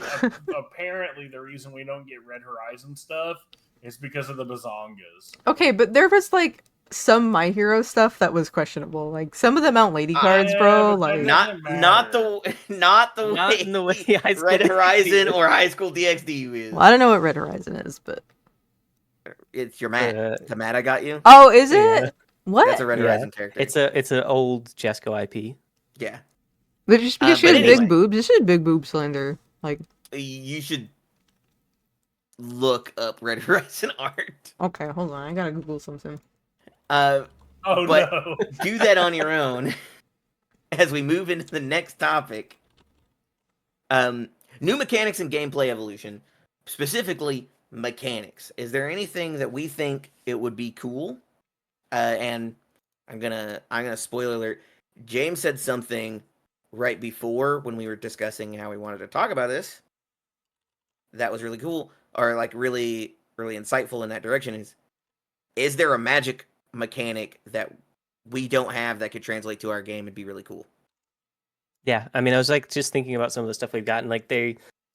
Apparently, the reason we don't get Red Horizon stuff is because of the Bazongas. Okay, but there was like some My Hero stuff that was questionable. Like some of the Mount Lady cards, bro. but Like that- Not the Not way in the way High School Red DxD Horizon is. or High School DxD is. well, I don't know what Red Horizon is, but It's your Matt. It's a Matt I got you. oh, is it? Yeah. What? That's a Red Yeah. Horizon character. It's an old Jesco IP. Yeah. But just because she but has anyway. big boobs, this is big boob slender. Like, You should look up Red Horizon art. okay, hold on, I gotta Google something. Oh But- no. Do that on your own as we move into the next topic. New mechanics and gameplay evolution, specifically mechanics. Is there anything that we think it would be cool? And I'm gonna spoiler alert. James said something right before when we were discussing how we wanted to talk about this. That was really cool, or like really, really insightful in that direction. Is there a magic mechanic that we don't have that could translate to our game and be really cool? Yeah, I mean, I was like just thinking about some of the stuff we've gotten. Like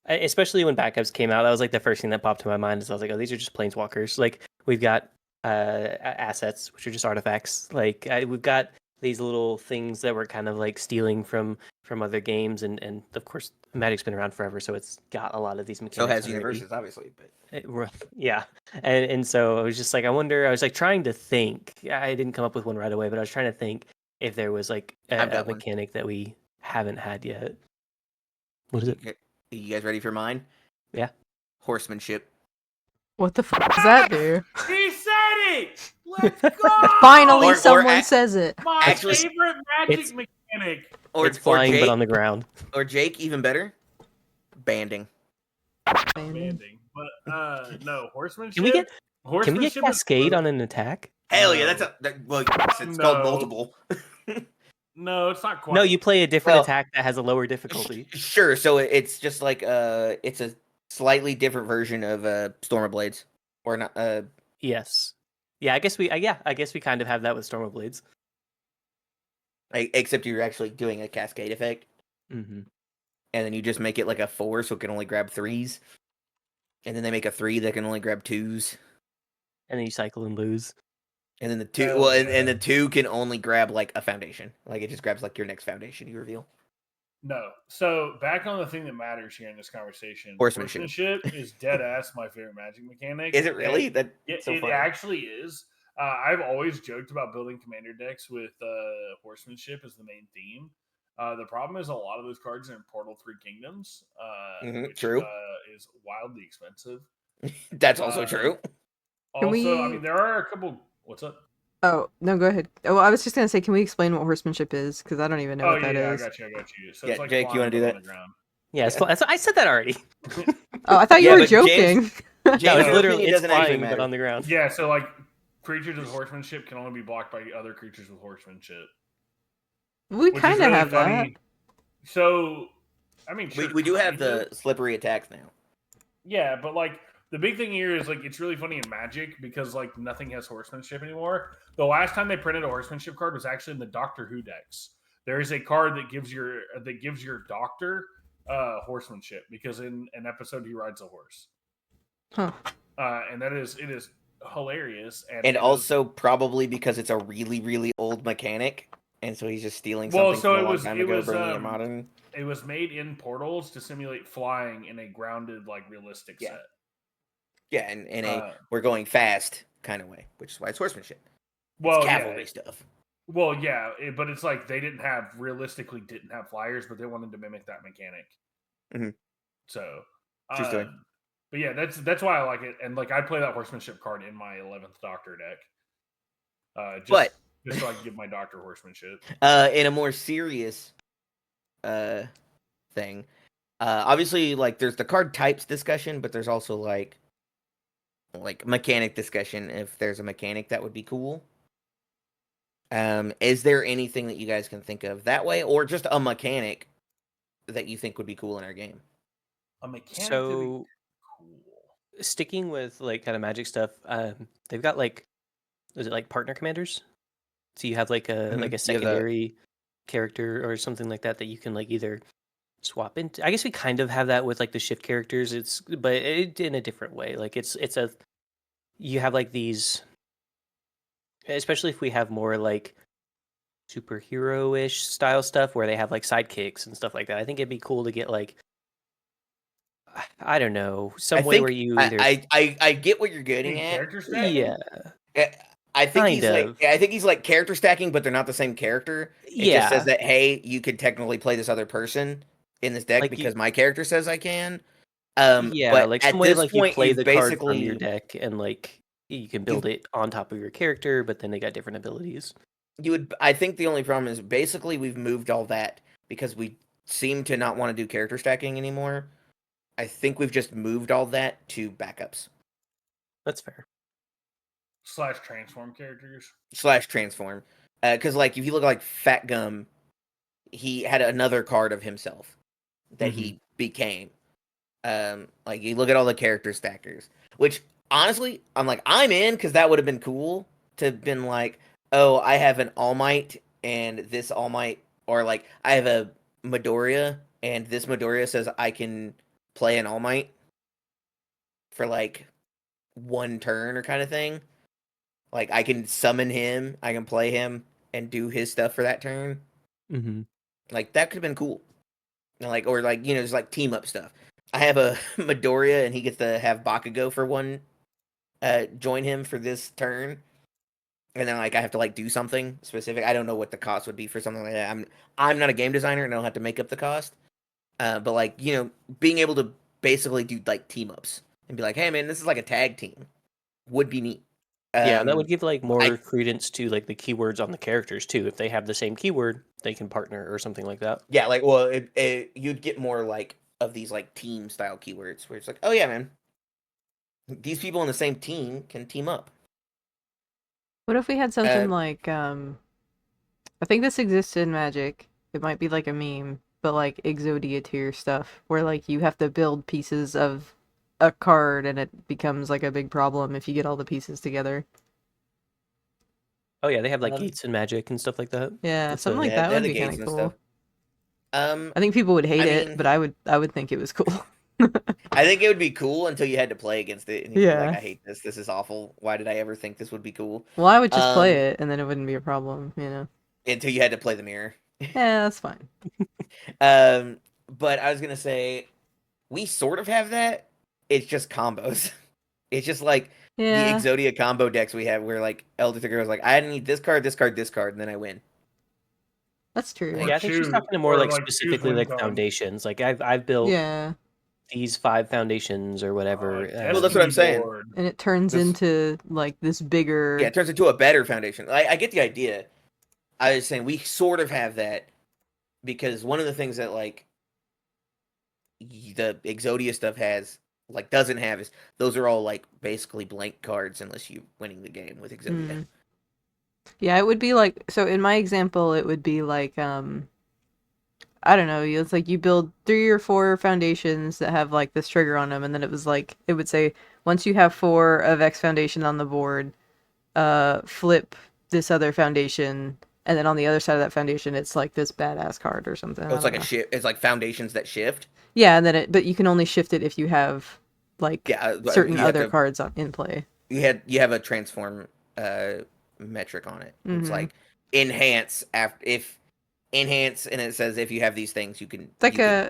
especially when backups came out, that was like the first thing that popped to my mind. Is I was like, oh, these are just planeswalkers. Like we've got assets, which are just artifacts. Like we've got these little things that we're kind of like stealing from other games, and of course, Magic's been around forever, so it's got a lot of these mechanics. So has already. Universus, obviously, but Yeah, and so I was just like, I wonder. I was like trying to think. I didn't come up with one right away, but I was trying to think if there was like I've a got one. mechanic that we haven't had yet. What is it? You guys ready for mine? Yeah. Horsemanship. What the fuck does that do? He said it. Let's go. Finally, Or someone a- says it. My Actually, favorite magic it's- mechanic. Or It's flying, Jake, but on the ground. or Jake, even better. Banding. Banding. But no, horsemanship. Can we get horsemanship is Cascade good. on an attack? Hell yeah, No. that's well, yes, it's called No. multiple. No, it's not quite. No, you play a different Well- attack that has a lower difficulty. Sure. So it's just like it's a slightly different version of Storm of Blades, or not. Yes. Yeah, I guess we kind of have that with Storm of Blades. Except you're actually doing a cascade effect, Mm-hmm. and then you just make it like a 4, so it can only grab 3s, and then they make a 3 that can only grab 2s, And then you cycle and lose. and then the 2 Oh, well, and yeah. the 2 can only grab like a foundation, like it just grabs like your next foundation you reveal. No. So back on the thing that matters here in this conversation. Horsemanship. Horsemanship is dead ass my favorite magic mechanic. Is it really? And That's It, so it funny. actually is. I've always joked about building commander decks with horsemanship as the main theme. The problem is a lot of those cards are in Portal 3 Kingdoms, which true. is wildly expensive. That's also true. Also, we- I mean, there are a couple. What's up? Oh no, go ahead. Oh, I was just gonna say, can we explain what horsemanship is? Because I don't even know Oh what that yeah, is. I got you. So Yeah, it's like Jake, you wanna flying do on that? the ground. Yeah, I said that already. Oh, I thought you Yeah, were but James- joking. No, James, it's your literally opinion it's doesn't actually flying, but matter. on the ground. Yeah, so like creatures with horsemanship can only be blocked by other creatures with horsemanship. We Which kind is of really have funny. So, I mean, We sure, do have kind of. the slippery attacks now. Yeah, but like the big thing here is like it's really funny in Magic because like nothing has horsemanship anymore. The last time they printed a horsemanship card was actually in the Doctor Who decks. There is a card that gives your doctor horsemanship because in an episode he rides a horse. Huh. And it is hilarious. And also probably because it's a really, really old mechanic, and so he's just stealing something from a long time ago, bringing it modern. It was made in portals to simulate flying in a grounded, like realistic set. Yeah, and in a we're going fast kind of way, which is why it's horsemanship. Well, it's cavalry stuff. Well, yeah, but it's like they didn't have flyers, but they wanted to mimic that mechanic. Mm-hmm. So, but yeah, that's why I like it, and like I play that horsemanship card in my 11th Doctor deck. Just so I can give my Doctor horsemanship. In a more serious thing, obviously, like there's the card types discussion, but there's also like mechanic discussion. If there's a mechanic that would be cool. Is there anything that you guys can think of that way, or just a mechanic that you think would be cool in our game? A mechanic. So, cool. Sticking with like kind of Magic stuff, they've got like, is it like partner commanders? So you have like a secondary character or something like that you can like either swap into. I guess we kind of have that with like the shift characters. But in a different way. Like you have like these. Especially if we have more like superhero-ish style stuff where they have like sidekicks and stuff like that. I think it'd be cool to get like, I don't know, some way where you either. I get what you're getting at. Character stacking? Yeah. I think he's like character stacking, but they're not the same character. It just says that, hey, you could technically play this other person in this deck because my character says I can. But like at some way this like point, you play the card basically from your deck and like you can build it on top of your character, but then they got different abilities. I think the only problem is basically we've moved all that because we seem to not want to do character stacking anymore. I think we've just moved all that to backups. That's fair. / transform characters. / transform. Because like if you look like Fat Gum, he had another card of himself that he became. Like you look at all the character stackers, which honestly, I'm in because that would have been cool to have been like, oh, I have an All Might and this All Might, or like I have a Midoriya and this Midoriya says I can play an All Might for like one turn or kind of thing. Like I can summon him, I can play him and do his stuff for that turn. Mm-hmm. Like that could have been cool. Or just like team up stuff. I have a Midoriya and he gets to have Bakugo for one join him for this turn. And then like I have to like do something specific. I don't know what the cost would be for something like that. I'm not a game designer and I don't have to make up the cost. But like, being able to basically do like team ups and be like, hey man, this is like a tag team would be neat. That would give like more credence to like the keywords on the characters too. If they have the same keyword, they can partner or something like that. Yeah, like you'd get more like of these like team style keywords where it's like, oh yeah, man, these people on the same team can team up. What if we had something like I think this exists in Magic. It might be like a meme, but like Exodia tier stuff where like you have to build pieces of a card and it becomes like a big problem if you get all the pieces together. Oh yeah, they have like gates and Magic and stuff like that. Yeah, something like that would be kind of cool. I think people would hate it, but I would think it was cool. I think it would be cool until you had to play against it and you'd be like, I hate this. This is awful. Why did I ever think this would be cool? Well, I would just play it and then it wouldn't be a problem, Until you had to play the mirror. Yeah, that's fine. But I was gonna say we sort of have that. It's just combos. It's just like the Exodia combo decks we have where like Elder Trigger was like, I need this card, this card, this card, and then I win. That's true. Yeah, I think she's talking to more like specifically like foundations. Like I've built these 5 foundations or whatever. Well, that's what I'm saying. And it turns into like this bigger. Yeah, it turns into a better foundation. I get the idea. I was saying we sort of have that because one of the things that like the Exodia stuff doesn't have is those are all like basically blank cards unless you're winning the game with Exodia. Yeah, it would be like, so in my example it would be like I don't know. It's like you build 3 or 4 foundations that have like this trigger on them, and then it was like it would say once you have 4 of X foundation on the board, flip this other foundation, and then on the other side of that foundation, it's like this badass card or something. Oh, I it's don't like a know. shift. It's like foundations that shift. Yeah, and then but you can only shift it if you have like Yeah, certain you have other to. cards in play. You have a transform metric on it. It's Mm-hmm. like enhance after if enhance, and it says if you have these things, you can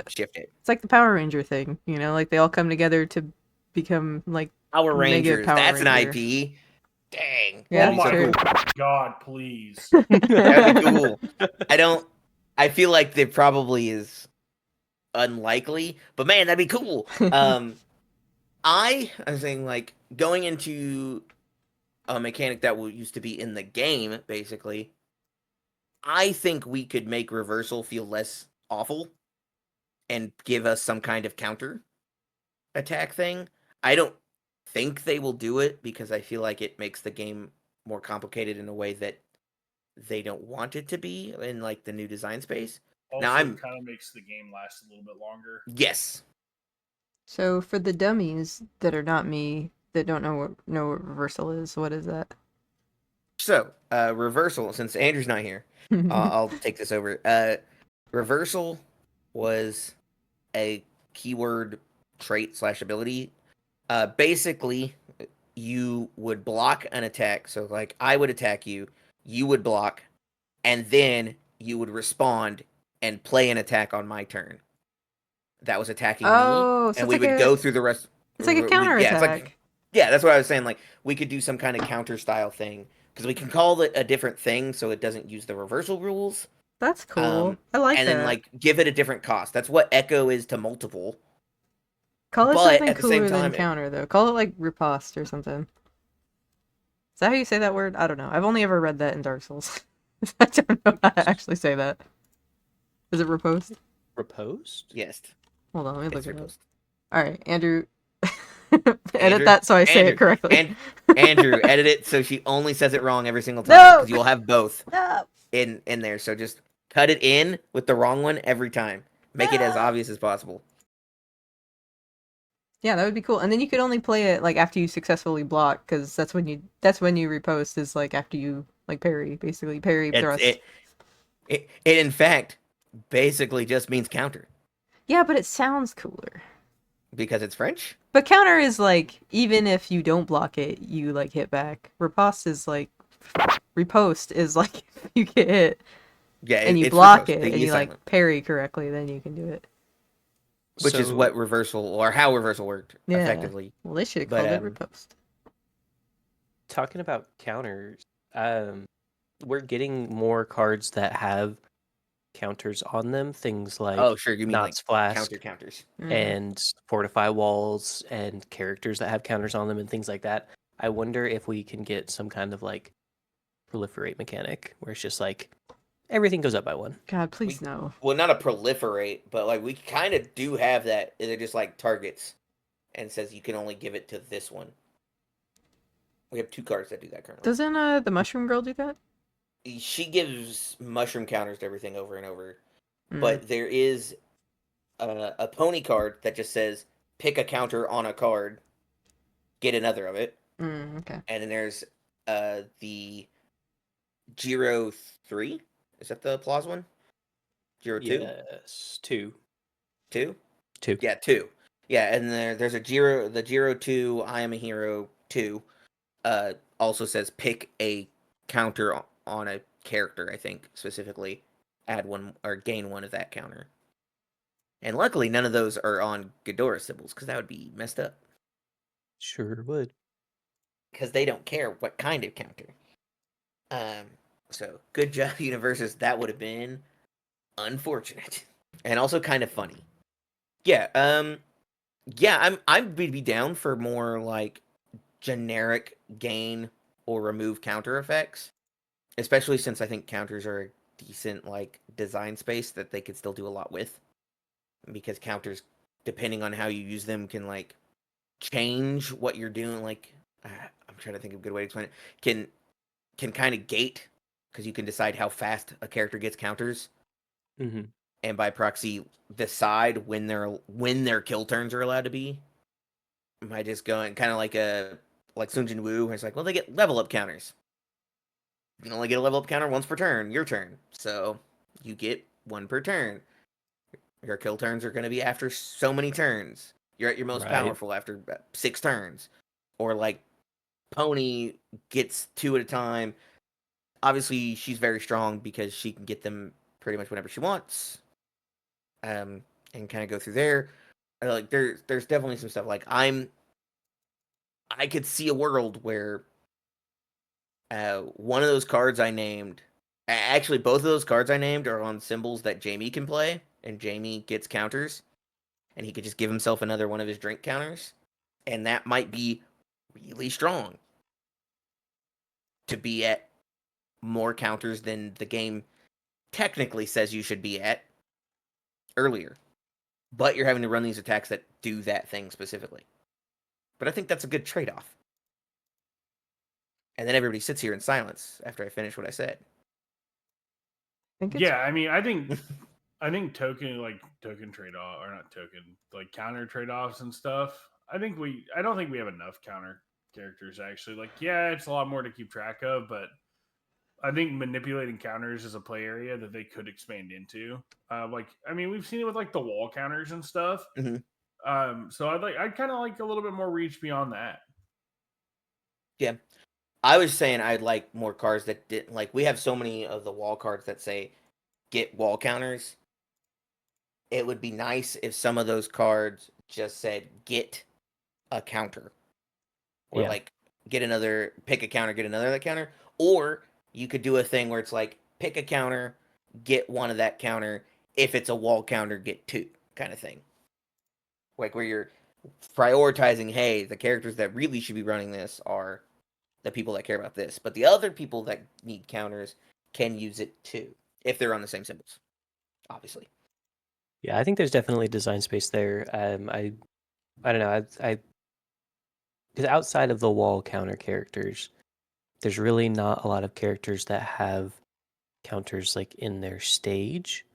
shift it. It's like the Power Ranger thing, like they all come together to become like Power Mega Rangers. Power That's an Ranger. IP. Dang. Yeah, That'd be so sure. cool. God, please. That'd be cool. I feel like there probably is unlikely, but man, that'd be cool. I'm saying like going into a mechanic that used to be in the game, basically. I think we could make reversal feel less awful and give us some kind of counter attack thing. I don't think they will do it because I feel like it makes the game more complicated in a way that they don't want it to be in like the new design space. Also, Now kind of makes the game last a little bit longer. Yes. So for the dummies that are not me, that don't know what reversal is, what is that? So, reversal, since Andrew's not here, I'll take this over. Reversal was a keyword trait / ability. Basically, you would block an attack. So, like, I would attack you, you would block, and then you would respond and play an attack on my turn. That was attacking me, so and we would go through the rest. It's like a counter attack. Yeah, that's what I was saying. Like, we could do some kind of counter style thing because we can call it a different thing, so it doesn't use the reversal rules. That's cool. I like and that. then like give it a different cost. That's what Echo is to multiple. Call it but something at the same cooler than time, counter, though. Call it like riposte or something. Is that how you say that word? I don't know. I've only ever read that in Dark Souls. I don't know how to actually say that. Is it riposte? Riposte? Yes. Hold on, let me look It's it up. riposte. All right, Andrew. Edit that so I say it correctly. Andrew, edit it so she only says it wrong every single time. No! Because you'll have both No! in there. So just cut it in with the wrong one every time. Make it as obvious as possible. Yeah, that would be cool. And then you could only play it like after you successfully block, because that's when you riposte, is like after you like parry, basically parry thrust. It in fact basically just means counter. Yeah, but it sounds cooler. Because it's French? But counter is like, even if you don't block it, you like hit back. Riposte is like you get hit. Yeah, and you it's block riposte. it and you like parry correctly, then you can do it. Which is what reversal, or how reversal worked effectively. Well, they should have called it riposte. Talking about counters, we're getting more cards that have counters on them. Things like you mean Knots like Flask, counters, and Fortify Walls, and characters that have counters on them and things like that. I wonder if we can get some kind of like proliferate mechanic where it's just like everything goes up by 1. God, please no. Well, not a proliferate, but like we kind of do have that. They're just like targets, and says you can only give it to this one. We have 2 cards that do that currently. Doesn't the Mushroom Girl do that? She gives mushroom counters to everything over and over. But there is a pony card that just says pick a counter on a card, get another of it. Okay. And then there's the Giro 3. Is that the applause one? Giro 2? Yes, 2. 2? 2. Yeah, 2. Yeah, and there's the Giro 2, I Am a Hero 2. Also says pick a counter on a character, I think, specifically. Add 1 or gain 1 of that counter. And luckily, none of those are on Ghidorah symbols, because that would be messed up. Sure would. Because they don't care what kind of counter. So, good job, Universus. That would have been unfortunate. And also kind of funny. Yeah, I'd be down for more, like, generic gain or remove counter effects. Especially since I think counters are a decent, like, design space that they could still do a lot with. Because counters, depending on how you use them, can, like, change what you're doing. Like, I'm trying to think of a good way to explain it. Can kind of gate, because you can decide how fast a character gets counters. Mm-hmm. and by proxy decide when their kill turns are allowed to be by just going kind of like Sun Jin Woo, where it's like, well, they get level up counters. You can only get a level up counter once per turn, your turn. So you get one per turn. Your kill turns are going to be after so many turns. You're at your most powerful after 6 turns. Or like Pony gets 2 at a time. Obviously, she's very strong because she can get them pretty much whenever she wants. And kind of go through there. Like there's definitely some stuff. Like I could see a world where one of those cards I named, actually both of those cards I named are on symbols that Jamie can play, and Jamie gets counters, and he could just give himself another one of his drink counters, and that might be really strong to be at more counters than the game technically says you should be at earlier. But you're having to run these attacks that do that thing specifically. But I think that's a good trade-off. And then everybody sits here in silence after I finish what I said. Yeah, I mean, I think token trade-off, or not token, like counter trade-offs and stuff. I don't think we have enough counter characters actually. Like, yeah, it's a lot more to keep track of, but I think manipulating counters is a play area that they could expand into. Like, I mean, we've seen it with like the wall counters and stuff. Mm-hmm. So I'd kind of like a little bit more reach beyond that. Yeah. I was saying I'd like more cards that didn't, like, we have so many of the wall cards that say get wall counters. It would be nice if some of those cards just said get a counter. Or like pick a counter, get another that counter. Or you could do a thing where it's like pick a counter, get one of that counter. If it's a wall counter, get 2 kind of thing. Like where you're prioritizing, hey, the characters that really should be running this are the people that care about this. But the other people that need counters can use it too, if they're on the same symbols, obviously. Yeah, I think there's definitely design space there. I don't know. I because outside of the wall counter characters, there's really not a lot of characters that have counters like in their stage,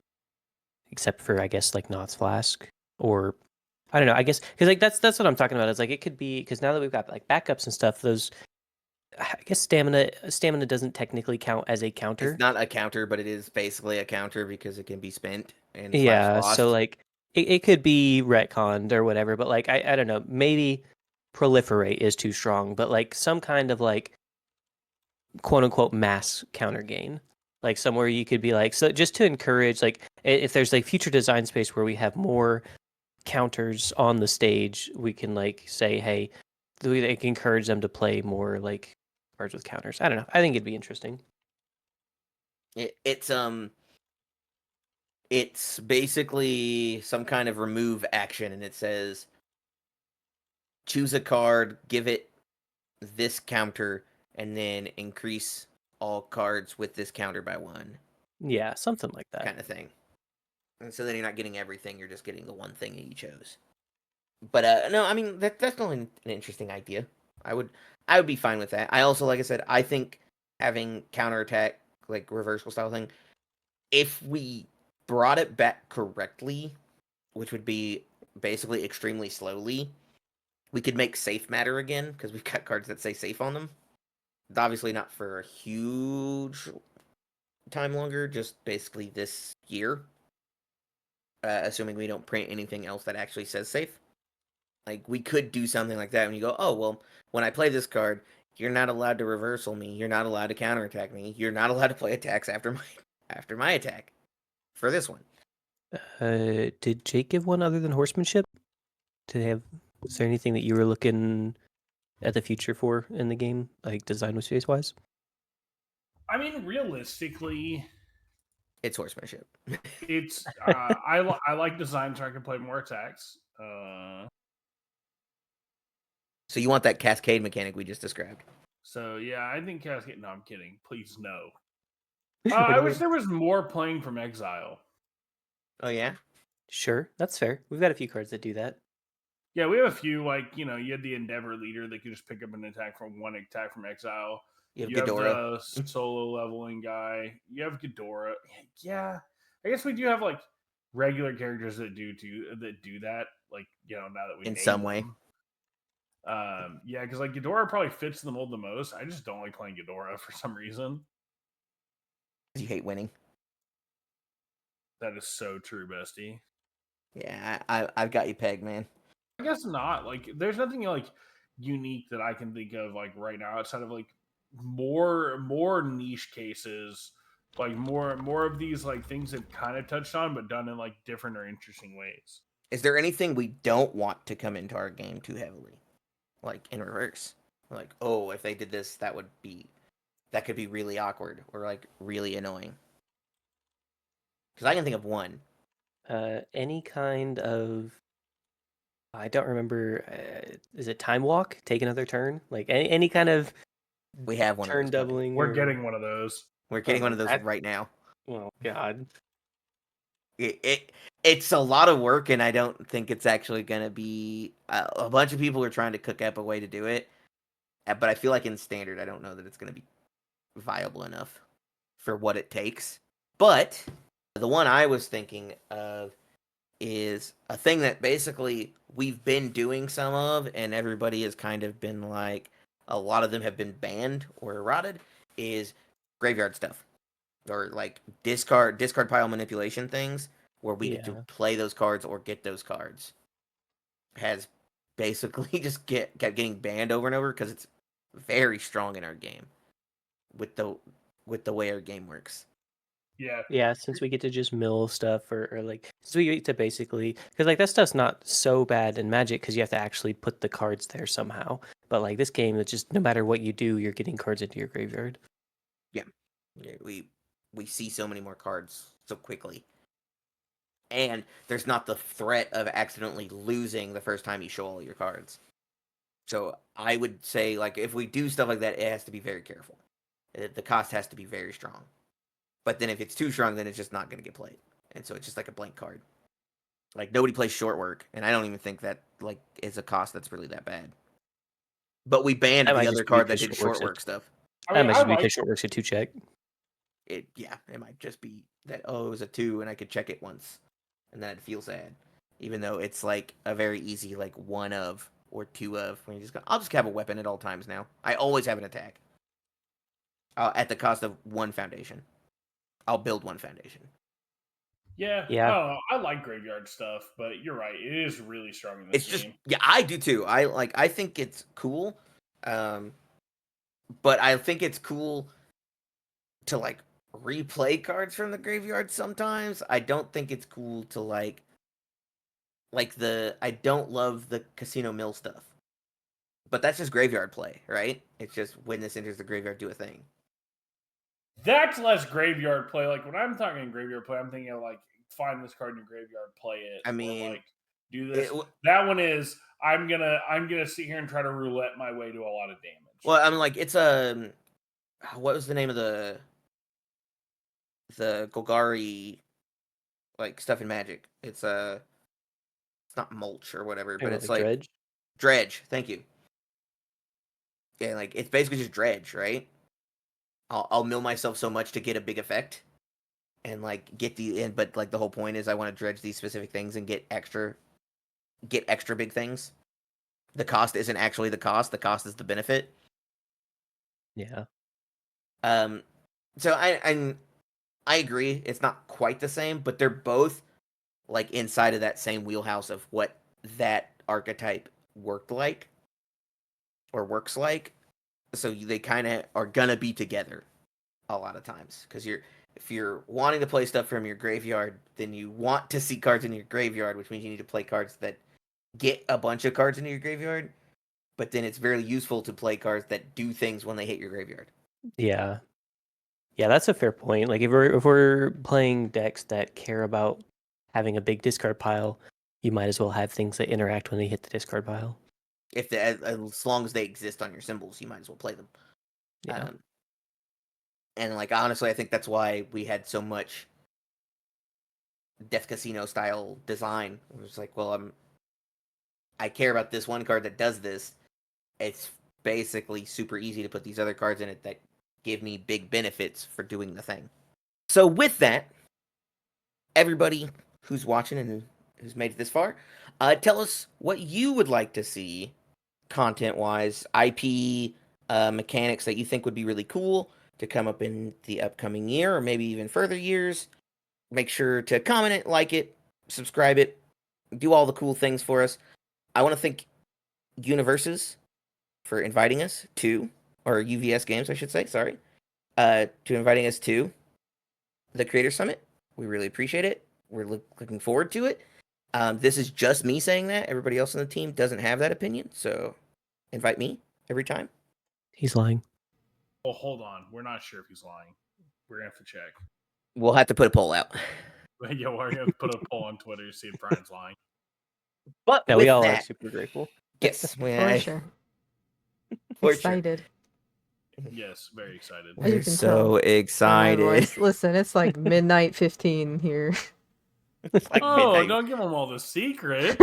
except for I guess like Knott's Flask, or I don't know. I guess because like that's what I'm talking about. It's like it could be because now that we've got like backups and stuff, those I guess stamina doesn't technically count as a counter. It's not a counter, but it is basically a counter because it can be spent and Yeah, lost. so like it could be retconned or whatever, but like I don't know, maybe proliferate is too strong, but like some kind of like quote unquote mass counter gain. Like somewhere you could be like, so just to encourage, like if there's like future design space where we have more counters on the stage, we can like say, hey, we like encourage them to play more like cards with counters. I don't know. I think it'd be interesting. It's basically some kind of remove action, and it says choose a card, give it this counter, and then increase all cards with this counter by 1. Yeah, something like that. Kind of thing. And so then you're not getting everything, you're just getting the one thing that you chose. But no, I mean that's definitely an interesting idea. I would be fine with that. I also, like I said, I think having counterattack, like reversal style thing, if we brought it back correctly, which would be basically extremely slowly, we could make safe matter again because we've got cards that say safe on them. Obviously not for a huge time longer, just basically this year. Assuming we don't print anything else that actually says safe. Like, we could do something like that when you go, oh, well, when I play this card, you're not allowed to reversal me. You're not allowed to counterattack me. You're not allowed to play attacks after my attack for this one. Did Jake give one other than horsemanship? Is there anything that you were looking at the future for in the game, like design space wise? I mean, realistically, it's horsemanship. It's I like design so I can play more attacks. So you want that cascade mechanic we just described? So yeah, I think cascade. No, I'm kidding. Please no. I wish there was more playing from exile. Oh yeah, sure, that's fair. We've got a few cards that do that. Yeah, we have a few. Like, you know, you had the Endeavor leader that could just pick up an attack from one attack from exile. You have Ghidorah. The solo leveling guy. You have Ghidorah. Yeah, I guess we do have like regular characters that do that. Like, now that we In named some way. them. Yeah, because like Ghidorah probably fits the mold the most. I just don't like playing Ghidorah for some reason. You hate winning. That is so true, bestie. Yeah, I've got you pegged, man. I guess not. Like, there's nothing like unique that I can think of like right now outside of like more niche cases, like more of these like things that kind of touched on, but done in like different or interesting ways. Is there anything we don't want to come into our game too heavily, like in reverse? Like, oh, if they did this, that could be really awkward or like really annoying. Because I can think of one. Any kind of, I don't remember. Is it time walk? Take another turn? Like any kind of We have one turn of those coming. doubling. We're getting one of those. We're getting one of those right now. Oh God. It's a lot of work, and I don't think it's actually going to be. A bunch of people are trying to cook up a way to do it, but I feel like in standard, I don't know that it's going to be viable enough for what it takes. But the one I was thinking of is a thing that basically we've been doing some of, and everybody has kind of been like, a lot of them have been banned or eroded, is graveyard stuff. Or like discard pile manipulation things where we get to play those cards or get those cards. Has basically just kept getting banned over and over because it's very strong in our game with the way our game works. Yeah, since we get to just mill stuff or like since we get to basically because like that stuff's not so bad in Magic because you have to actually put the cards there somehow. But like this game, it's just no matter what you do, you're getting cards into your graveyard. Yeah, we see so many more cards so quickly, and there's not the threat of accidentally losing the first time you show all your cards. So I would say, like, if we do stuff like that, it has to be very careful. The cost has to be very strong. But then if it's too strong, then it's just not going to get played. And so it's just like a blank card. Like, nobody plays short work, and I don't even think that, like, is a cost that's really that bad. But we banned the other card that did short work stuff. That might just be because short work's a 2-check. It might just be that, oh, it was a 2, and I could check it once. And then I'd feel sad. Even though it's, like, a very easy, like, 1 of or 2 of. When you just go, I'll just have a weapon at all times now. I always have an attack. At the cost of 1 foundation. I'll build 1 foundation. Yeah. I don't know. I like graveyard stuff, but you're right. It is really strong in this game. Yeah, I do too. I think it's cool. But I think it's cool to like replay cards from the graveyard sometimes. I don't think it's cool to like I don't love the casino mill stuff. But that's just graveyard play, right? It's just when this enters the graveyard, do a thing. That's less graveyard play. Like when I'm talking graveyard play, I'm thinking of like find this card in your graveyard, play it. I mean, or like do this. That one is I'm gonna sit here and try to roulette my way to a lot of damage. Well, I mean, like it's what was the name of the Golgari like stuff in Magic? It's not mulch or whatever, but it's like dredge. Thank you. Yeah, like it's basically just dredge, right? I'll mill myself so much to get a big effect, and like but like the whole point is I want to dredge these specific things and get extra big things. The cost isn't actually the cost. The cost is the benefit. Yeah. So I agree. It's not quite the same, but they're both like inside of that same wheelhouse of what that archetype works like. So they kind of are gonna be together a lot of times because if you're wanting to play stuff from your graveyard, then you want to see cards in your graveyard, which means you need to play cards that get a bunch of cards into your graveyard. But then it's very useful to play cards that do things when they hit your graveyard. Yeah, that's a fair point. Like if we're playing decks that care about having a big discard pile, you might as well have things that interact when they hit the discard pile. As long as they exist on your symbols, you might as well play them. Yeah. And like honestly, I think that's why we had so much Death Casino style design. It was like, well, I care about this one card that does this. It's basically super easy to put these other cards in it that give me big benefits for doing the thing. So with that, everybody, who's watching and who's made it this far. Tell us what you would like to see content-wise, IP, mechanics that you think would be really cool to come up in the upcoming year or maybe even further years. Make sure to comment it, like it, subscribe it, do all the cool things for us. I want to thank Universus for inviting us to, or UVS Games, I should say, sorry, to inviting us to the Creator Summit. We really appreciate it. We're looking forward to it. This is just me saying that. Everybody else on the team doesn't have that opinion, so invite me every time. He's lying. Well, hold on. We're not sure if he's lying. We're gonna have to check. We'll have to put a poll out. Yeah, we're gonna put a poll on Twitter to see if Brian's lying. But No, with we all that, are super grateful. yes, For sure. For Excited. Yes, very excited. As you We're can so tell by my excited. voice. Listen, it's like midnight 15 here. It's like Oh, midnight. don't give them all the secrets.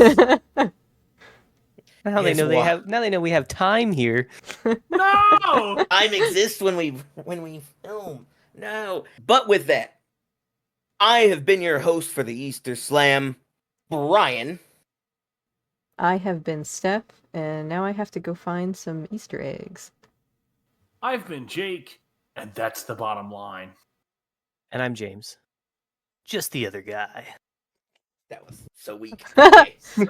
Now they Yes, know they wha- have. Now they know we have time here. No. Time exists when we film. No. But with that, I have been your host for the Easter Slam, Brian. I have been Steph, and now I have to go find some Easter eggs. I've been Jake, and that's the bottom line. And I'm James. Just the other guy. That was so weak. So,